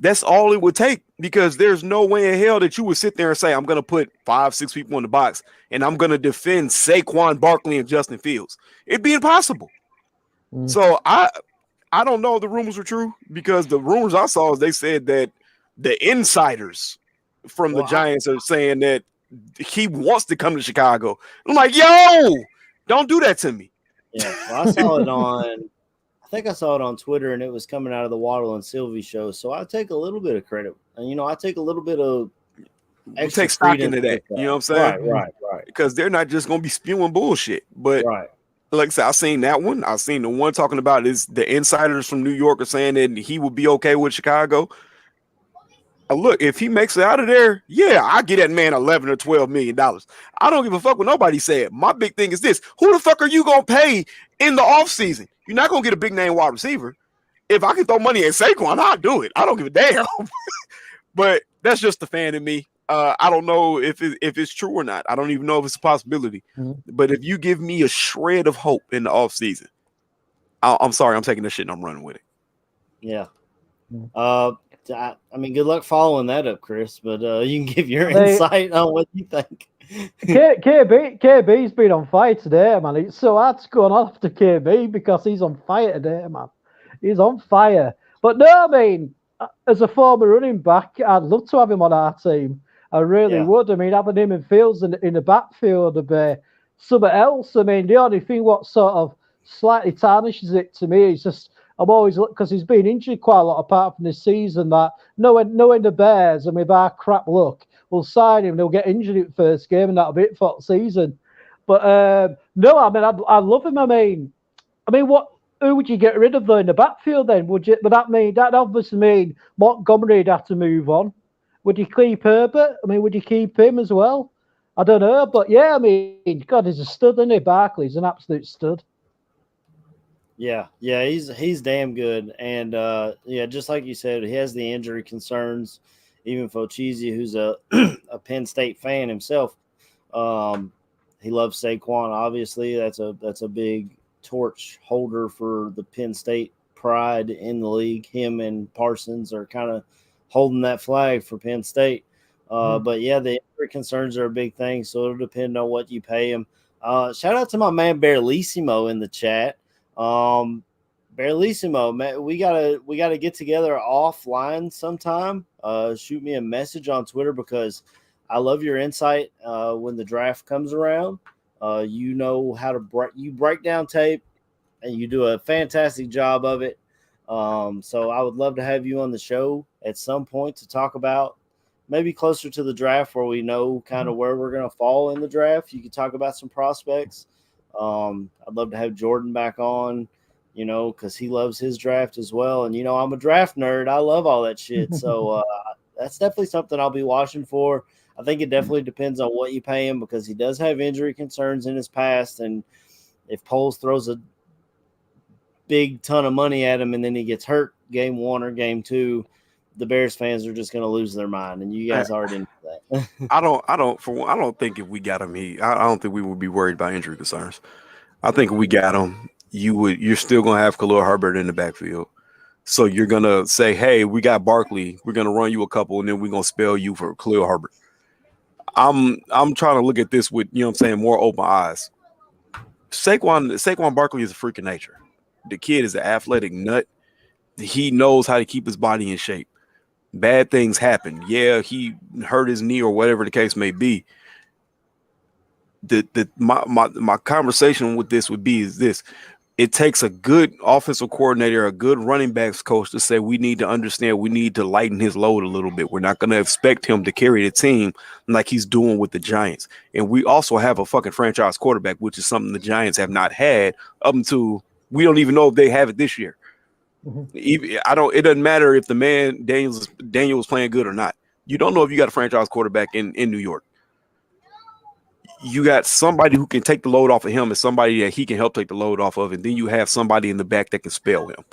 That's all it would take, because there's no way in hell that you would sit there and say, I'm going to put 5-6 people in the box and I'm going to defend Saquon Barkley and Justin Fields. It'd be impossible. So I don't know if the rumors were true, because the rumors I saw is they said that the insiders from the Giants are saying that he wants to come to Chicago. I'm like, yo, don't do that to me. Yeah, well, I saw it on, I think I saw it on Twitter, and it was coming out of the Waddle and Sylvie show. So I take a little bit of credit, and I take a little bit of extra take stock into that. You know what I'm saying? Right. Because they're not just going to be spewing bullshit. But like I said, I seen that one. I seen the one talking about is the insiders from New York are saying that he would be okay with Chicago. Look, if he makes it out of there, yeah, I get that man $11 or $12 million. I don't give a fuck what nobody said. My big thing is this: who the fuck are you gonna pay in the offseason? You're not gonna get a big name wide receiver. If I can throw money at Saquon, I'll do it. I don't give a damn. But that's just the fan in me. I don't know if it's true or not. I don't even know if it's a possibility. But if you give me a shred of hope in the offseason, I'm sorry, I'm taking this shit and I'm running with it. Yeah. I mean, good luck following that up, Chris. But you can give your insight on what you think. KB's been on fire today, man. It's so hard to go on after KB because he's on fire today, man. He's on fire. But no, I mean, as a former running back, I'd love to have him on our team. I really would. I mean, having him in Fields in the backfield would be something else. I mean, the only thing what sort of slightly tarnishes it to me is just, I'm always, because he's been injured quite a lot apart from this season, that knowing the Bears, and with our crap luck, we'll sign him, they'll get injured in the first game, and that'll be it for the season. But no, I mean, I love him. I mean, who would you get rid of though in the backfield then? Would that obviously mean Montgomery'd have to move on? Would you keep Herbert? I mean, would you keep him as well? I don't know, but yeah, I mean, God, he's a stud, isn't he? Barkley's an absolute stud. Yeah, he's damn good, and just like you said, he has the injury concerns. Even Fochese, who's a Penn State fan himself, he loves Saquon. Obviously, that's a big torch holder for the Penn State pride in the league. Him and Parsons are kind of holding that flag for Penn State. But yeah, the injury concerns are a big thing, so it'll depend on what you pay him. Shout out to my man Barlissimo in the chat. Barlissimo, man, we gotta get together offline sometime. Shoot me a message on Twitter, because I love your insight when the draft comes around. You know how to break down tape, and you do a fantastic job of it. So I would love to have you on the show at some point to talk about maybe closer to the draft, where we know kind of where we're going to fall in the draft. You could talk about some prospects. I'd love to have Jordan back on, because he loves his draft as well. And, I'm a draft nerd. I love all that shit. So that's definitely something I'll be watching for. I think it definitely depends on what you pay him, because he does have injury concerns in his past. And if Poles throws a big ton of money at him and then he gets hurt game 1 or game 2, the Bears fans are just going to lose their mind, and you guys already know that. I don't think if we got him, I don't think we would be worried about injury concerns. I think if we got him, you're still going to have Khalil Herbert in the backfield. So you're going to say, hey, we got Barkley. We're going to run you a couple, and then we're going to spell you for Khalil Herbert. I'm trying to look at this with, more open eyes. Saquon Barkley is a freak of nature. The kid is an athletic nut. He knows how to keep his body in shape. Bad things happen. Yeah, he hurt his knee or whatever the case may be. My conversation with this would be is this: it takes a good offensive coordinator, a good running backs coach to say we need to understand, we need to lighten his load a little bit. We're not going to expect him to carry the team like he's doing with the Giants. And we also have a fucking franchise quarterback, which is something the Giants have not had up until we don't even know if they have it this year. It doesn't matter if the man Daniel was playing good or not. You don't know if you got a franchise quarterback in New York. You got somebody who can take the load off of him and somebody that he can help take the load off of, and then you have somebody in the back that can spell him.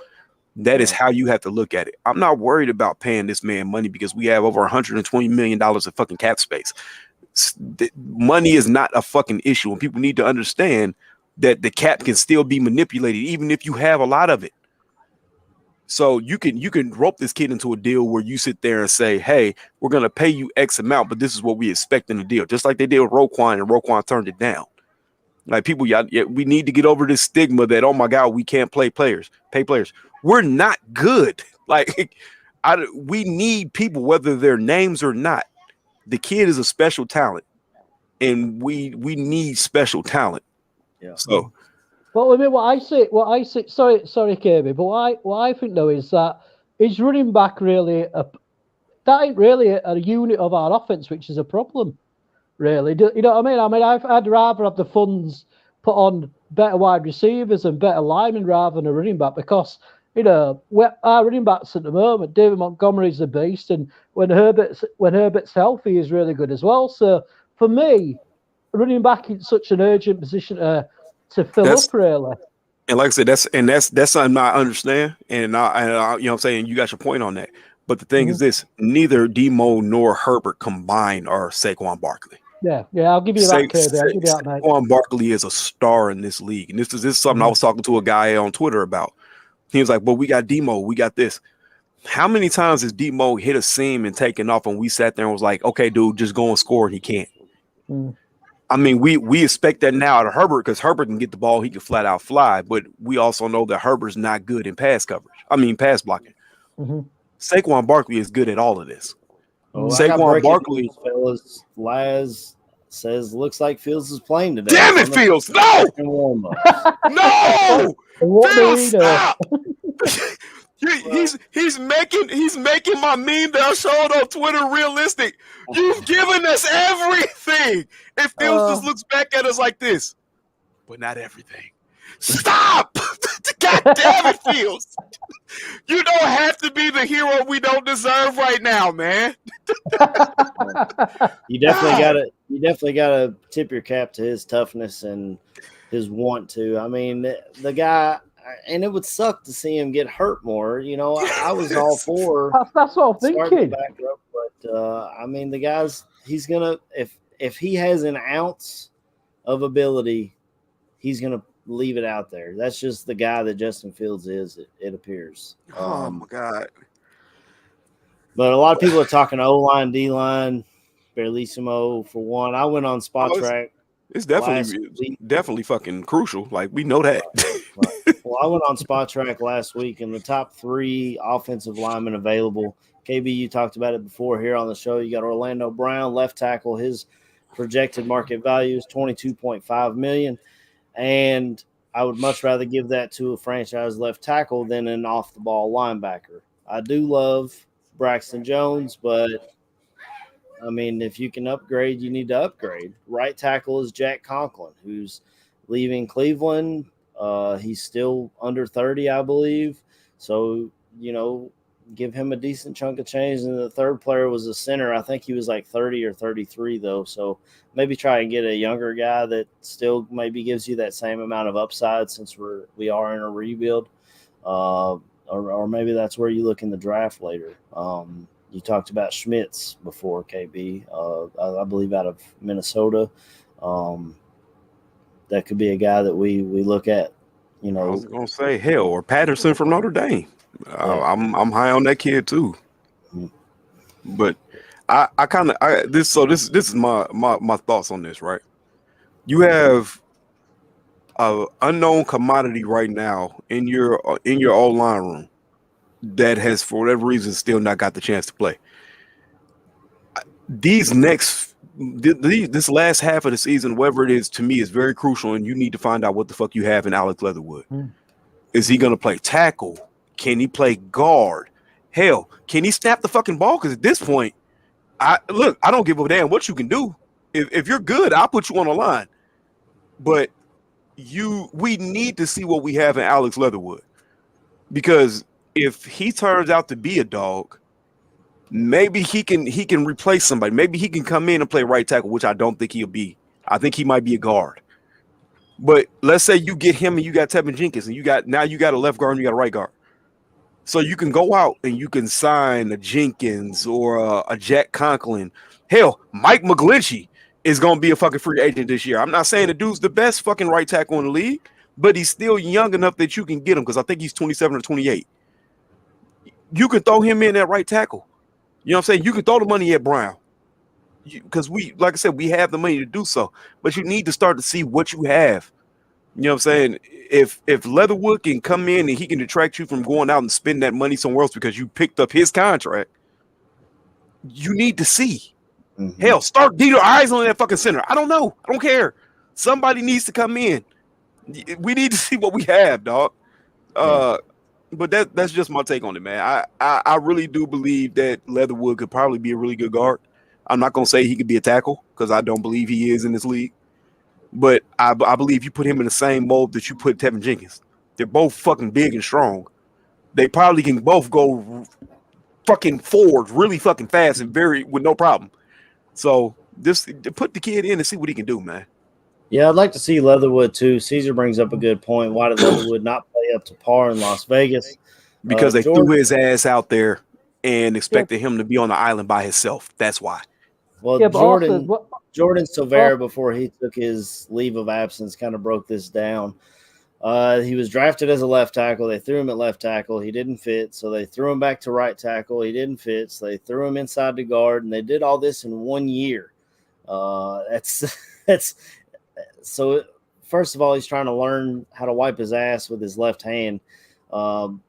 That is how you have to look at it. I'm not worried about paying this man money because we have over $120 million of fucking cap space. Money is not a fucking issue, and people need to understand that the cap can still be manipulated even if you have a lot of it. So you can rope this kid into a deal where you sit there and say, hey, we're going to pay you X amount, but this is what we expect in the deal. Just like they did with Roquan, and Roquan turned it down. Like people, we need to get over this stigma that, oh my God, we can't pay players. We're not good. Like we need people, whether they're names or not. The kid is a special talent, and we need special talent. Yeah. So, well, I mean, what I say. Sorry, KB, but what I think though is that is running back really that ain't really a unit of our offense, which is a problem. Really, you know what I mean? I mean, I'd rather have the funds put on better wide receivers and better linemen rather than a running back, because you know our running backs at the moment, David Montgomery's a beast, and when Herbert's healthy, he's really good as well. So for me, running back in such an urgent position to fill up, really. And like I said, that's something I understand, and I you know what I'm saying, you got your point on that. But the thing is this: neither Demo nor Herbert combined are Saquon Barkley. Yeah, I'll give you that, Kirby. I'll give you that, mate. Saquon Barkley is a star in this league, and this is something I was talking to a guy on Twitter about. He was like, "Well, we got Demo, we got this." How many times has Demo hit a seam and taken off, and we sat there and was like, "Okay, dude, just go and score," and he can't. I mean, we expect that now out of Herbert because Herbert can get the ball, he can flat out fly, but we also know that Herbert's not good in pass coverage. I mean, pass blocking. Saquon Barkley is good at all of this. Oh, Saquon Barkley, fellas, Laz says looks like Fields is playing today. Damn it, Fields! No, no, Fields, stop! He's making my meme that I showed on Twitter realistic. You've given us everything. If Fields just looks back at us like this, but not everything. Stop! God damn it, Fields! You don't have to be the hero we don't deserve right now, man. You definitely gotta tip your cap to his toughness and his want to. I mean, the guy, and it would suck to see him get hurt more. You know, I was all for that's what I'm thinking. Back up, but I mean, the guy's he's gonna if he has an ounce of ability, he's gonna leave it out there. That's just the guy that Justin Fields is, it appears. Oh my God. But a lot of people are talking O-line, D-line, Barlissimo for one. I went on Spot Track. It's definitely fucking crucial. Like, we know that. Right. Well, I went on Spot Track last week, and the top 3 offensive linemen available. KB, you talked about it before here on the show. You got Orlando Brown, left tackle. His projected market value is $22.5 million. And I would much rather give that to a franchise left tackle than an off-the-ball linebacker. I do love Braxton Jones, but, I mean, if you can upgrade, you need to upgrade. Right tackle is Jack Conklin, who's leaving Cleveland. He's still under 30, I believe. So, you know, give him a decent chunk of change. And the third player was a center. I think he was like 30 or 33, though. So maybe try and get a younger guy that still maybe gives you that same amount of upside since we are in a rebuild. Or maybe that's where you look in the draft later. You talked about Schmitz before, KB, I believe out of Minnesota. That could be a guy that we look at, you know. I was going to say, hell, or Patterson from Notre Dame. I'm high on that kid too. But this is my thoughts on this, right? You have a unknown commodity right now in your O-line room that has, for whatever reason, still not got the chance to play. This last half of the season, whatever it is, to me is very crucial, and you need to find out what the fuck you have in Alex Leatherwood. Is he going to play tackle? Can he play guard? Hell, can he snap the fucking ball? Because at this point, I don't give a damn what you can do. If you're good, I'll put you on the line. But we need to see what we have in Alex Leatherwood. Because if he turns out to be a dog, maybe he can replace somebody. Maybe he can come in and play right tackle, which I don't think he'll be. I think he might be a guard. But let's say you get him and you got Tevin Jenkins and you got a left guard and you got a right guard. So you can go out and you can sign a Jenkins or a Jack Conklin. Hell, Mike McGlinchey is going to be a fucking free agent this year. I'm not saying the dude's the best fucking right tackle in the league, but he's still young enough that you can get him because I think he's 27 or 28. You can throw him in at right tackle. You know what I'm saying? You can throw the money at Brown because like I said, we have the money to do so, but you need to start to see what you have. You know what I'm saying? If Leatherwood can come in and he can detract you from going out and spend that money somewhere else because you picked up his contract, you need to see. Mm-hmm. Hell, start Dieter Eisel in that fucking center. I don't know. I don't care. Somebody needs to come in. We need to see what we have, dog. But that's just my take on it, man. I really do believe that Leatherwood could probably be a really good guard. I'm not gonna say he could be a tackle because I don't believe he is in this league. But I believe you put him in the same mold that you put Tevin Jenkins. They're both fucking big and strong. They probably can both go fucking forward really fucking fast and with no problem. So just put the kid in and see what he can do, man. Yeah, I'd like to see Leatherwood too. Caesar brings up a good point. Why did Leatherwood not play up to par in Las Vegas? Because they threw his ass out there and expected him to be on the island by himself. That's why. Well, Jordan Silvera, before he took his leave of absence, kind of broke this down. He was drafted as a left tackle. They threw him at left tackle. He didn't fit, so they threw him back to right tackle. He didn't fit, so they threw him inside the guard, and they did all this in 1 year. That's so. First of all, he's trying to learn how to wipe his ass with his left hand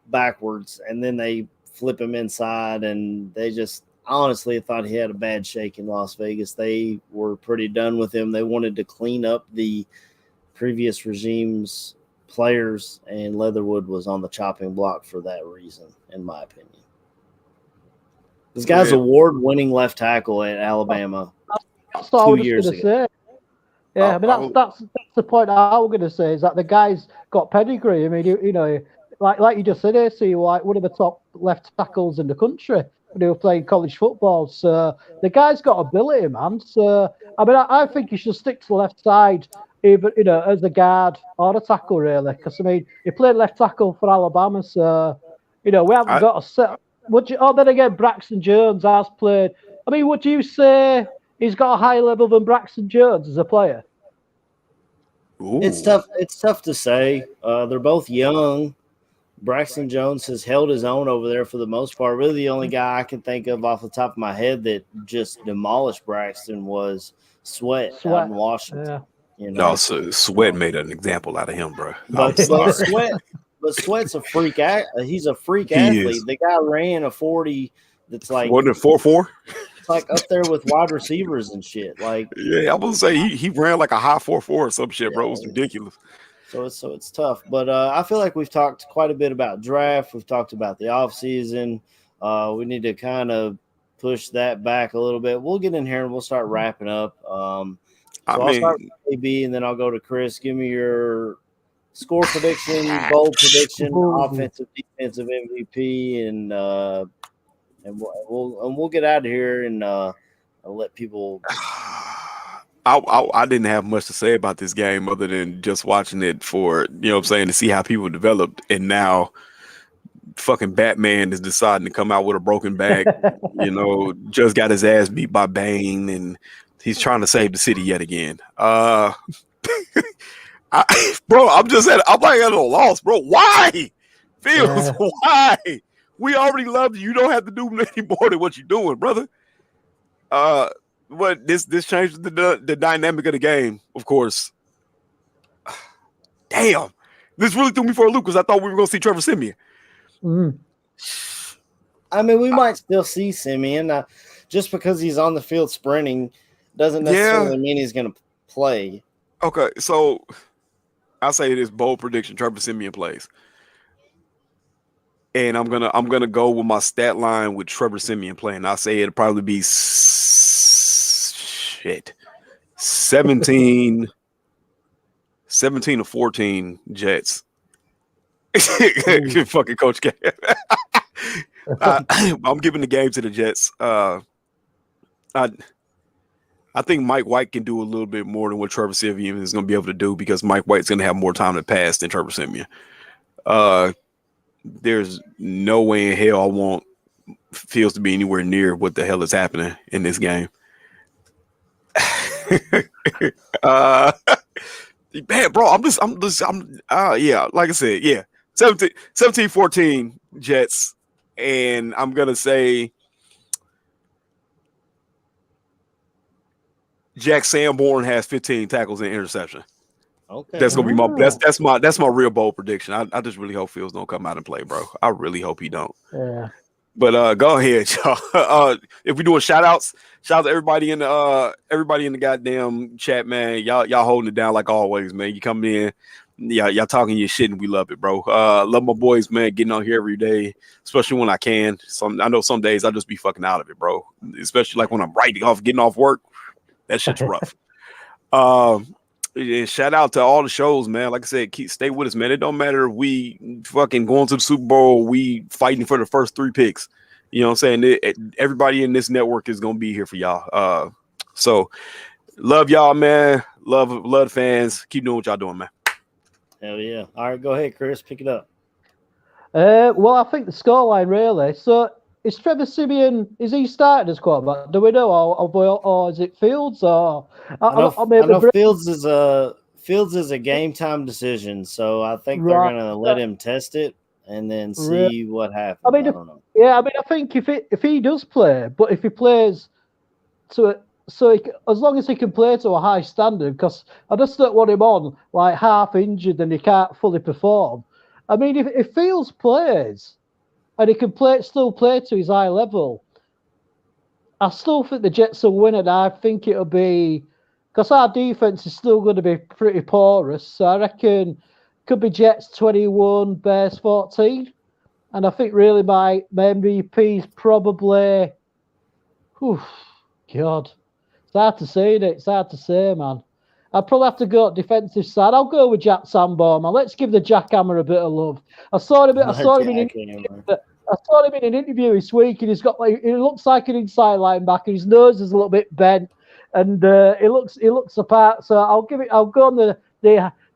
backwards, and then they flip him inside, and they just honestly thought he had a bad shake in Las Vegas. They were pretty done with him. They wanted to clean up the previous regime's players, and Leatherwood was on the chopping block for that reason, in my opinion. This guy's award-winning left tackle at Alabama. That's what I was going to say. Yeah, I mean that's the point I was going to say is that the guy's got pedigree. I mean, you know, like you just said, AC, like one of the top left tackles in the country when he was playing college football. So the guy's got ability, man. So I mean, I think he should stick to the left side, either as a guard or a tackle, really. Because I mean, he played left tackle for Alabama, so we haven't got a set. Then again, Braxton Jones has played. I mean, would you say he's got a higher level than Braxton Jones as a player? Ooh. It's tough to say. They're both young. Braxton Jones has held his own over there for the most part. Really, the only guy I can think of off the top of my head that just demolished Braxton was Sweat. Out in Washington. Yeah. No, so Sweat made an example out of him, bro. But Sweat's a freak. He's a freak athlete. The guy ran a 40 that's like more than 4.4. Like up there with wide receivers and shit. Like, yeah, I was gonna say he ran like a high 4.4 or some shit, bro. It was ridiculous. So it's tough. But I feel like we've talked quite a bit about draft. We've talked about the offseason. We need to kind of push that back a little bit. We'll get in here and we'll start wrapping up. I'll start with AB and then I'll go to Chris. Give me your score prediction, bold prediction, offensive, defensive MVP, and we'll get out of here and I'll let people. I didn't have much to say about this game other than just watching it for, you know what I'm saying, to see how people developed. And now fucking Batman is deciding to come out with a broken back, just got his ass beat by Bane and he's trying to save the city yet again. Bro, I'm like at a loss, bro. Why? Fields, why? We already love you. You don't have to do any more than what you're doing, brother. But this changes the dynamic of the game, of course. Damn. This really threw me for a loop because I thought we were going to see Trevor Siemian. Mm. I mean, we might still see Siemian. Just because he's on the field sprinting doesn't necessarily mean he's going to play. Okay, so I'll say this bold prediction: Trevor Siemian plays. And I'm gonna go with my stat line with Trevor Siemian playing. I'll say it'll probably be 17 to 14 Jets. Fucking Coach K. I'm giving the game to the Jets. I think Mike White can do a little bit more than what Trevor Siemian is going to be able to do because Mike White's going to have more time to pass than Trevor Siemian. there's no way in hell I want Fields to be anywhere near what the hell is happening in this game. Man, bro, I'm like I said, yeah. 17-14 Jets. And I'm going to say Jack Sanborn has 15 tackles and interception. Okay. That's gonna be that's my real bold prediction. I just really hope Fields don't come out and play, bro. I really hope he don't. Yeah. But go ahead, y'all. If we doing shout outs to everybody in the goddamn chat, man. Y'all holding it down like always, man. You come in, y'all talking your shit and we love it, bro. Love my boys, man, getting on here every day, especially when I can. I know some days I just be fucking out of it, bro. Especially like when I'm getting off work. That shit's rough. And shout out to all the shows, man. Like I said, stay with us, man. It don't matter if we fucking going to the Super Bowl, we fighting for the first 3 picks. You know what I'm saying? Everybody in this network is gonna be here for y'all. So love y'all, man. Love the fans. Keep doing what y'all doing, man. Hell yeah. All right, go ahead, Chris. Pick it up. Well, I think the scoreline really. So is Trevor Siemian, is he started as quarterback? Do we know, or is it Fields? Or I know Fields is a game time decision, so I think they're gonna let him test it and then see what happens. I don't know. Yeah, I think if he does play, but if he plays as long as he can play to a high standard, because I just don't want him on like half injured and he can't fully perform. I mean, if Fields plays and he can still play to his high level, I still think the Jets will win it. I think it'll be because our defense is still going to be pretty porous. So I reckon could be Jets 21, Bears 14. And I think really my MVP is probably, God, it's hard to say. It's hard to say, man. I'd probably have to go defensive side. I'll go with Jack Sanborn, man. Let's give the Jackhammer a bit of love. I saw him in an interview this week, and he looks like an inside linebacker. His nose is a little bit bent, and he looks apart. So I'll go on the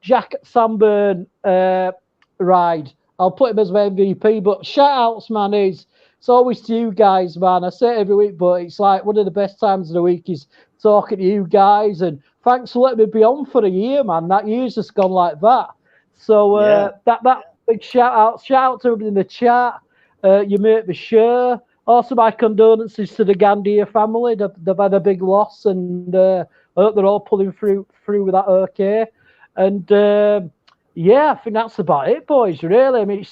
Jack Sanborn ride. I'll put him as my MVP. But shout outs, man, it's always to you guys, man. I say it every week, but it's like one of the best times of the week is talking to you guys. And thanks for letting me be on for a year, man. That year's just gone like that. So that big shout out to everybody in the chat. You make me sure. Also, my condolences to the Gandia family. They've had a big loss, and I hope they're all pulling through with that okay. And I think that's about it, boys. Really, I mean, it's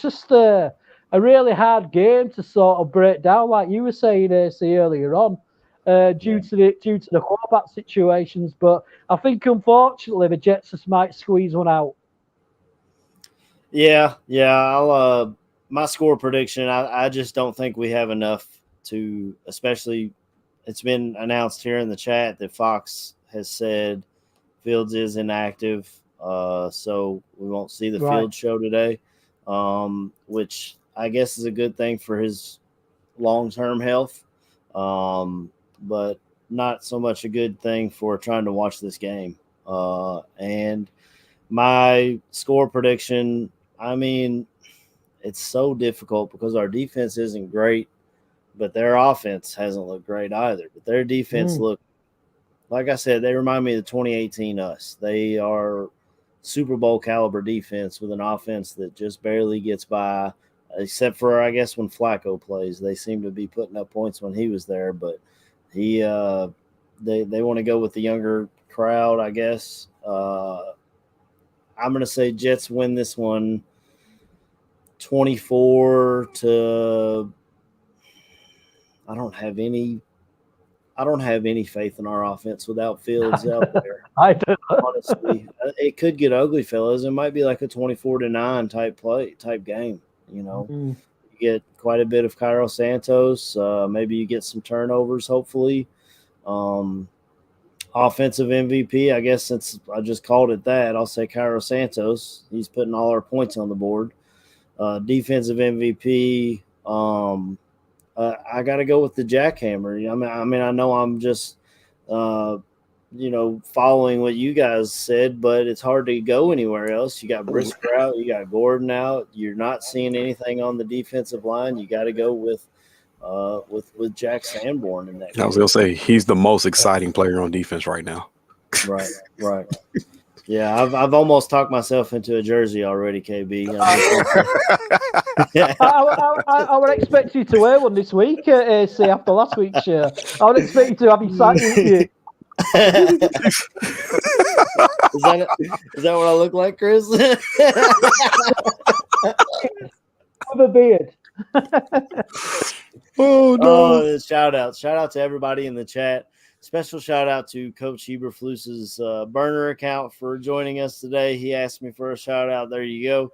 just a really hard game to sort of break down, like you were saying, AC, earlier on, due to the quarterback situations. But I think, unfortunately, the Jets just might squeeze one out. Yeah. I'll my score prediction. I just don't think we have enough to, especially. It's been announced here in the chat that Fox has said Fields is inactive. So we won't see the Field show today, which I guess is a good thing for his long-term health, but not so much a good thing for trying to watch this game. And my score prediction, I mean, it's so difficult because our defense isn't great, but their offense hasn't looked great either. But their defense looked, like I said, they remind me of the 2018 us. They are Super Bowl caliber defense with an offense that just barely gets by, except for, I guess, when Flacco plays. They seem to be putting up points when he was there, but they want to go with the younger crowd, I guess. I'm going to say Jets win this one 24 to – I don't have any faith in our offense without Fields out there. I don't. Honestly, it could get ugly, fellas. It might be like a 24-9 type game. You know, you get quite a bit of Cairo Santos. Maybe you get some turnovers. Hopefully, offensive MVP. I guess since I just called it that, I'll say Cairo Santos. He's putting all our points on the board. Defensive MVP. I got to go with the jackhammer. I mean, I know I'm just following what you guys said, but it's hard to go anywhere else. You got Brisker out, you got Gordon out. You're not seeing anything on the defensive line. You got to go with Jack Sanborn in that. I was gonna say he's the most exciting player on defense right now. Right. Yeah, I've almost talked myself into a jersey already, KB. I would expect you to wear one this week, AC, after last week's show. I would expect you to have you sat in Is that what I look like, Chris? with a beard. Oh, shout out to everybody in the chat. Special shout out to Coach Eberflus's burner account for joining us today. He asked me for a shout out. There you go.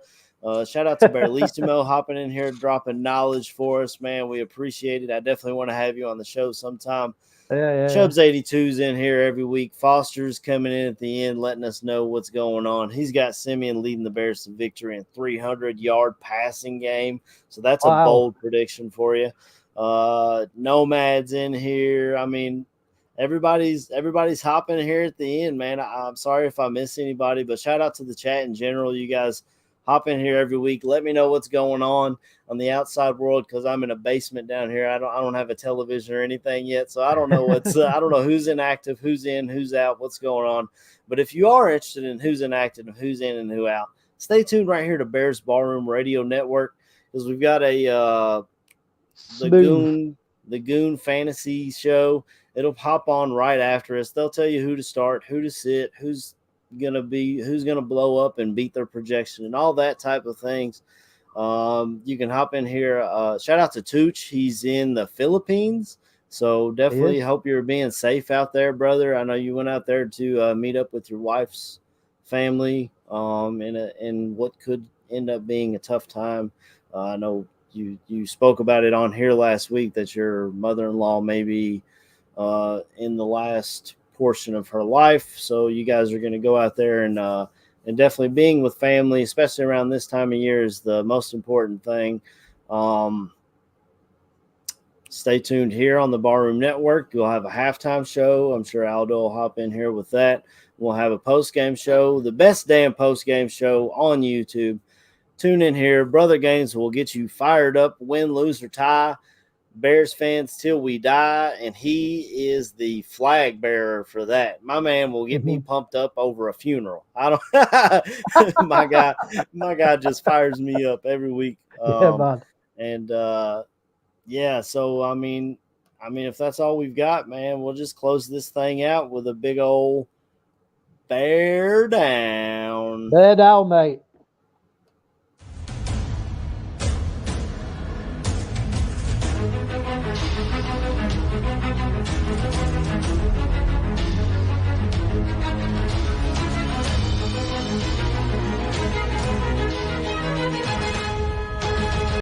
Shout out to Barlissimo hopping in here, dropping knowledge for us, man. We appreciate it. I definitely want to have you on the show sometime. Chubbs 82's in here every week. Foster's coming in at the end, letting us know what's going on. He's got Simeon leading the Bears to victory in 300-yard passing game. So that's a bold prediction for you. Nomad's in here. I mean, everybody's hopping here at the end, man. I'm sorry if I miss anybody, but shout out to the chat in general. You guys hop in here every week. Let me know what's going on the outside world, because I'm in a basement down here. I don't have a television or anything yet, so I don't know I don't know who's inactive, who's in, who's out, what's going on. But if you are interested in who's inactive and who's in and who out, stay tuned right here to Bears Ballroom Radio Network, because we've got a the Goon Fantasy show. It'll pop on right after us. They'll tell you who to start, who to sit, who's gonna blow up and beat their projection and all that type of things. You can hop in here. Shout out to Tooch. He's in the Philippines, so definitely hope you're being safe out there, brother. I know you went out there to meet up with your wife's family in what could end up being a tough time. I know you spoke about it on here last week that your mother-in-law may be in the last portion of her life, so you guys are going to go out there and definitely being with family, especially around this time of year, is the most important thing. Stay tuned here on the Barroom Network. You'll have a halftime show. I'm sure Aldo will hop in here with that. We'll have a post-game show, the best damn post-game show on YouTube. Tune in here. Brother Gaines will get you fired up, win, lose, or tie. Bears fans till we die, and he is the flag bearer for that. My man will get me pumped up over a funeral. I don't. my guy just fires me up every week. So I mean, if that's all we've got, man, we'll just close this thing out with a big old bear down. Bear down, mate.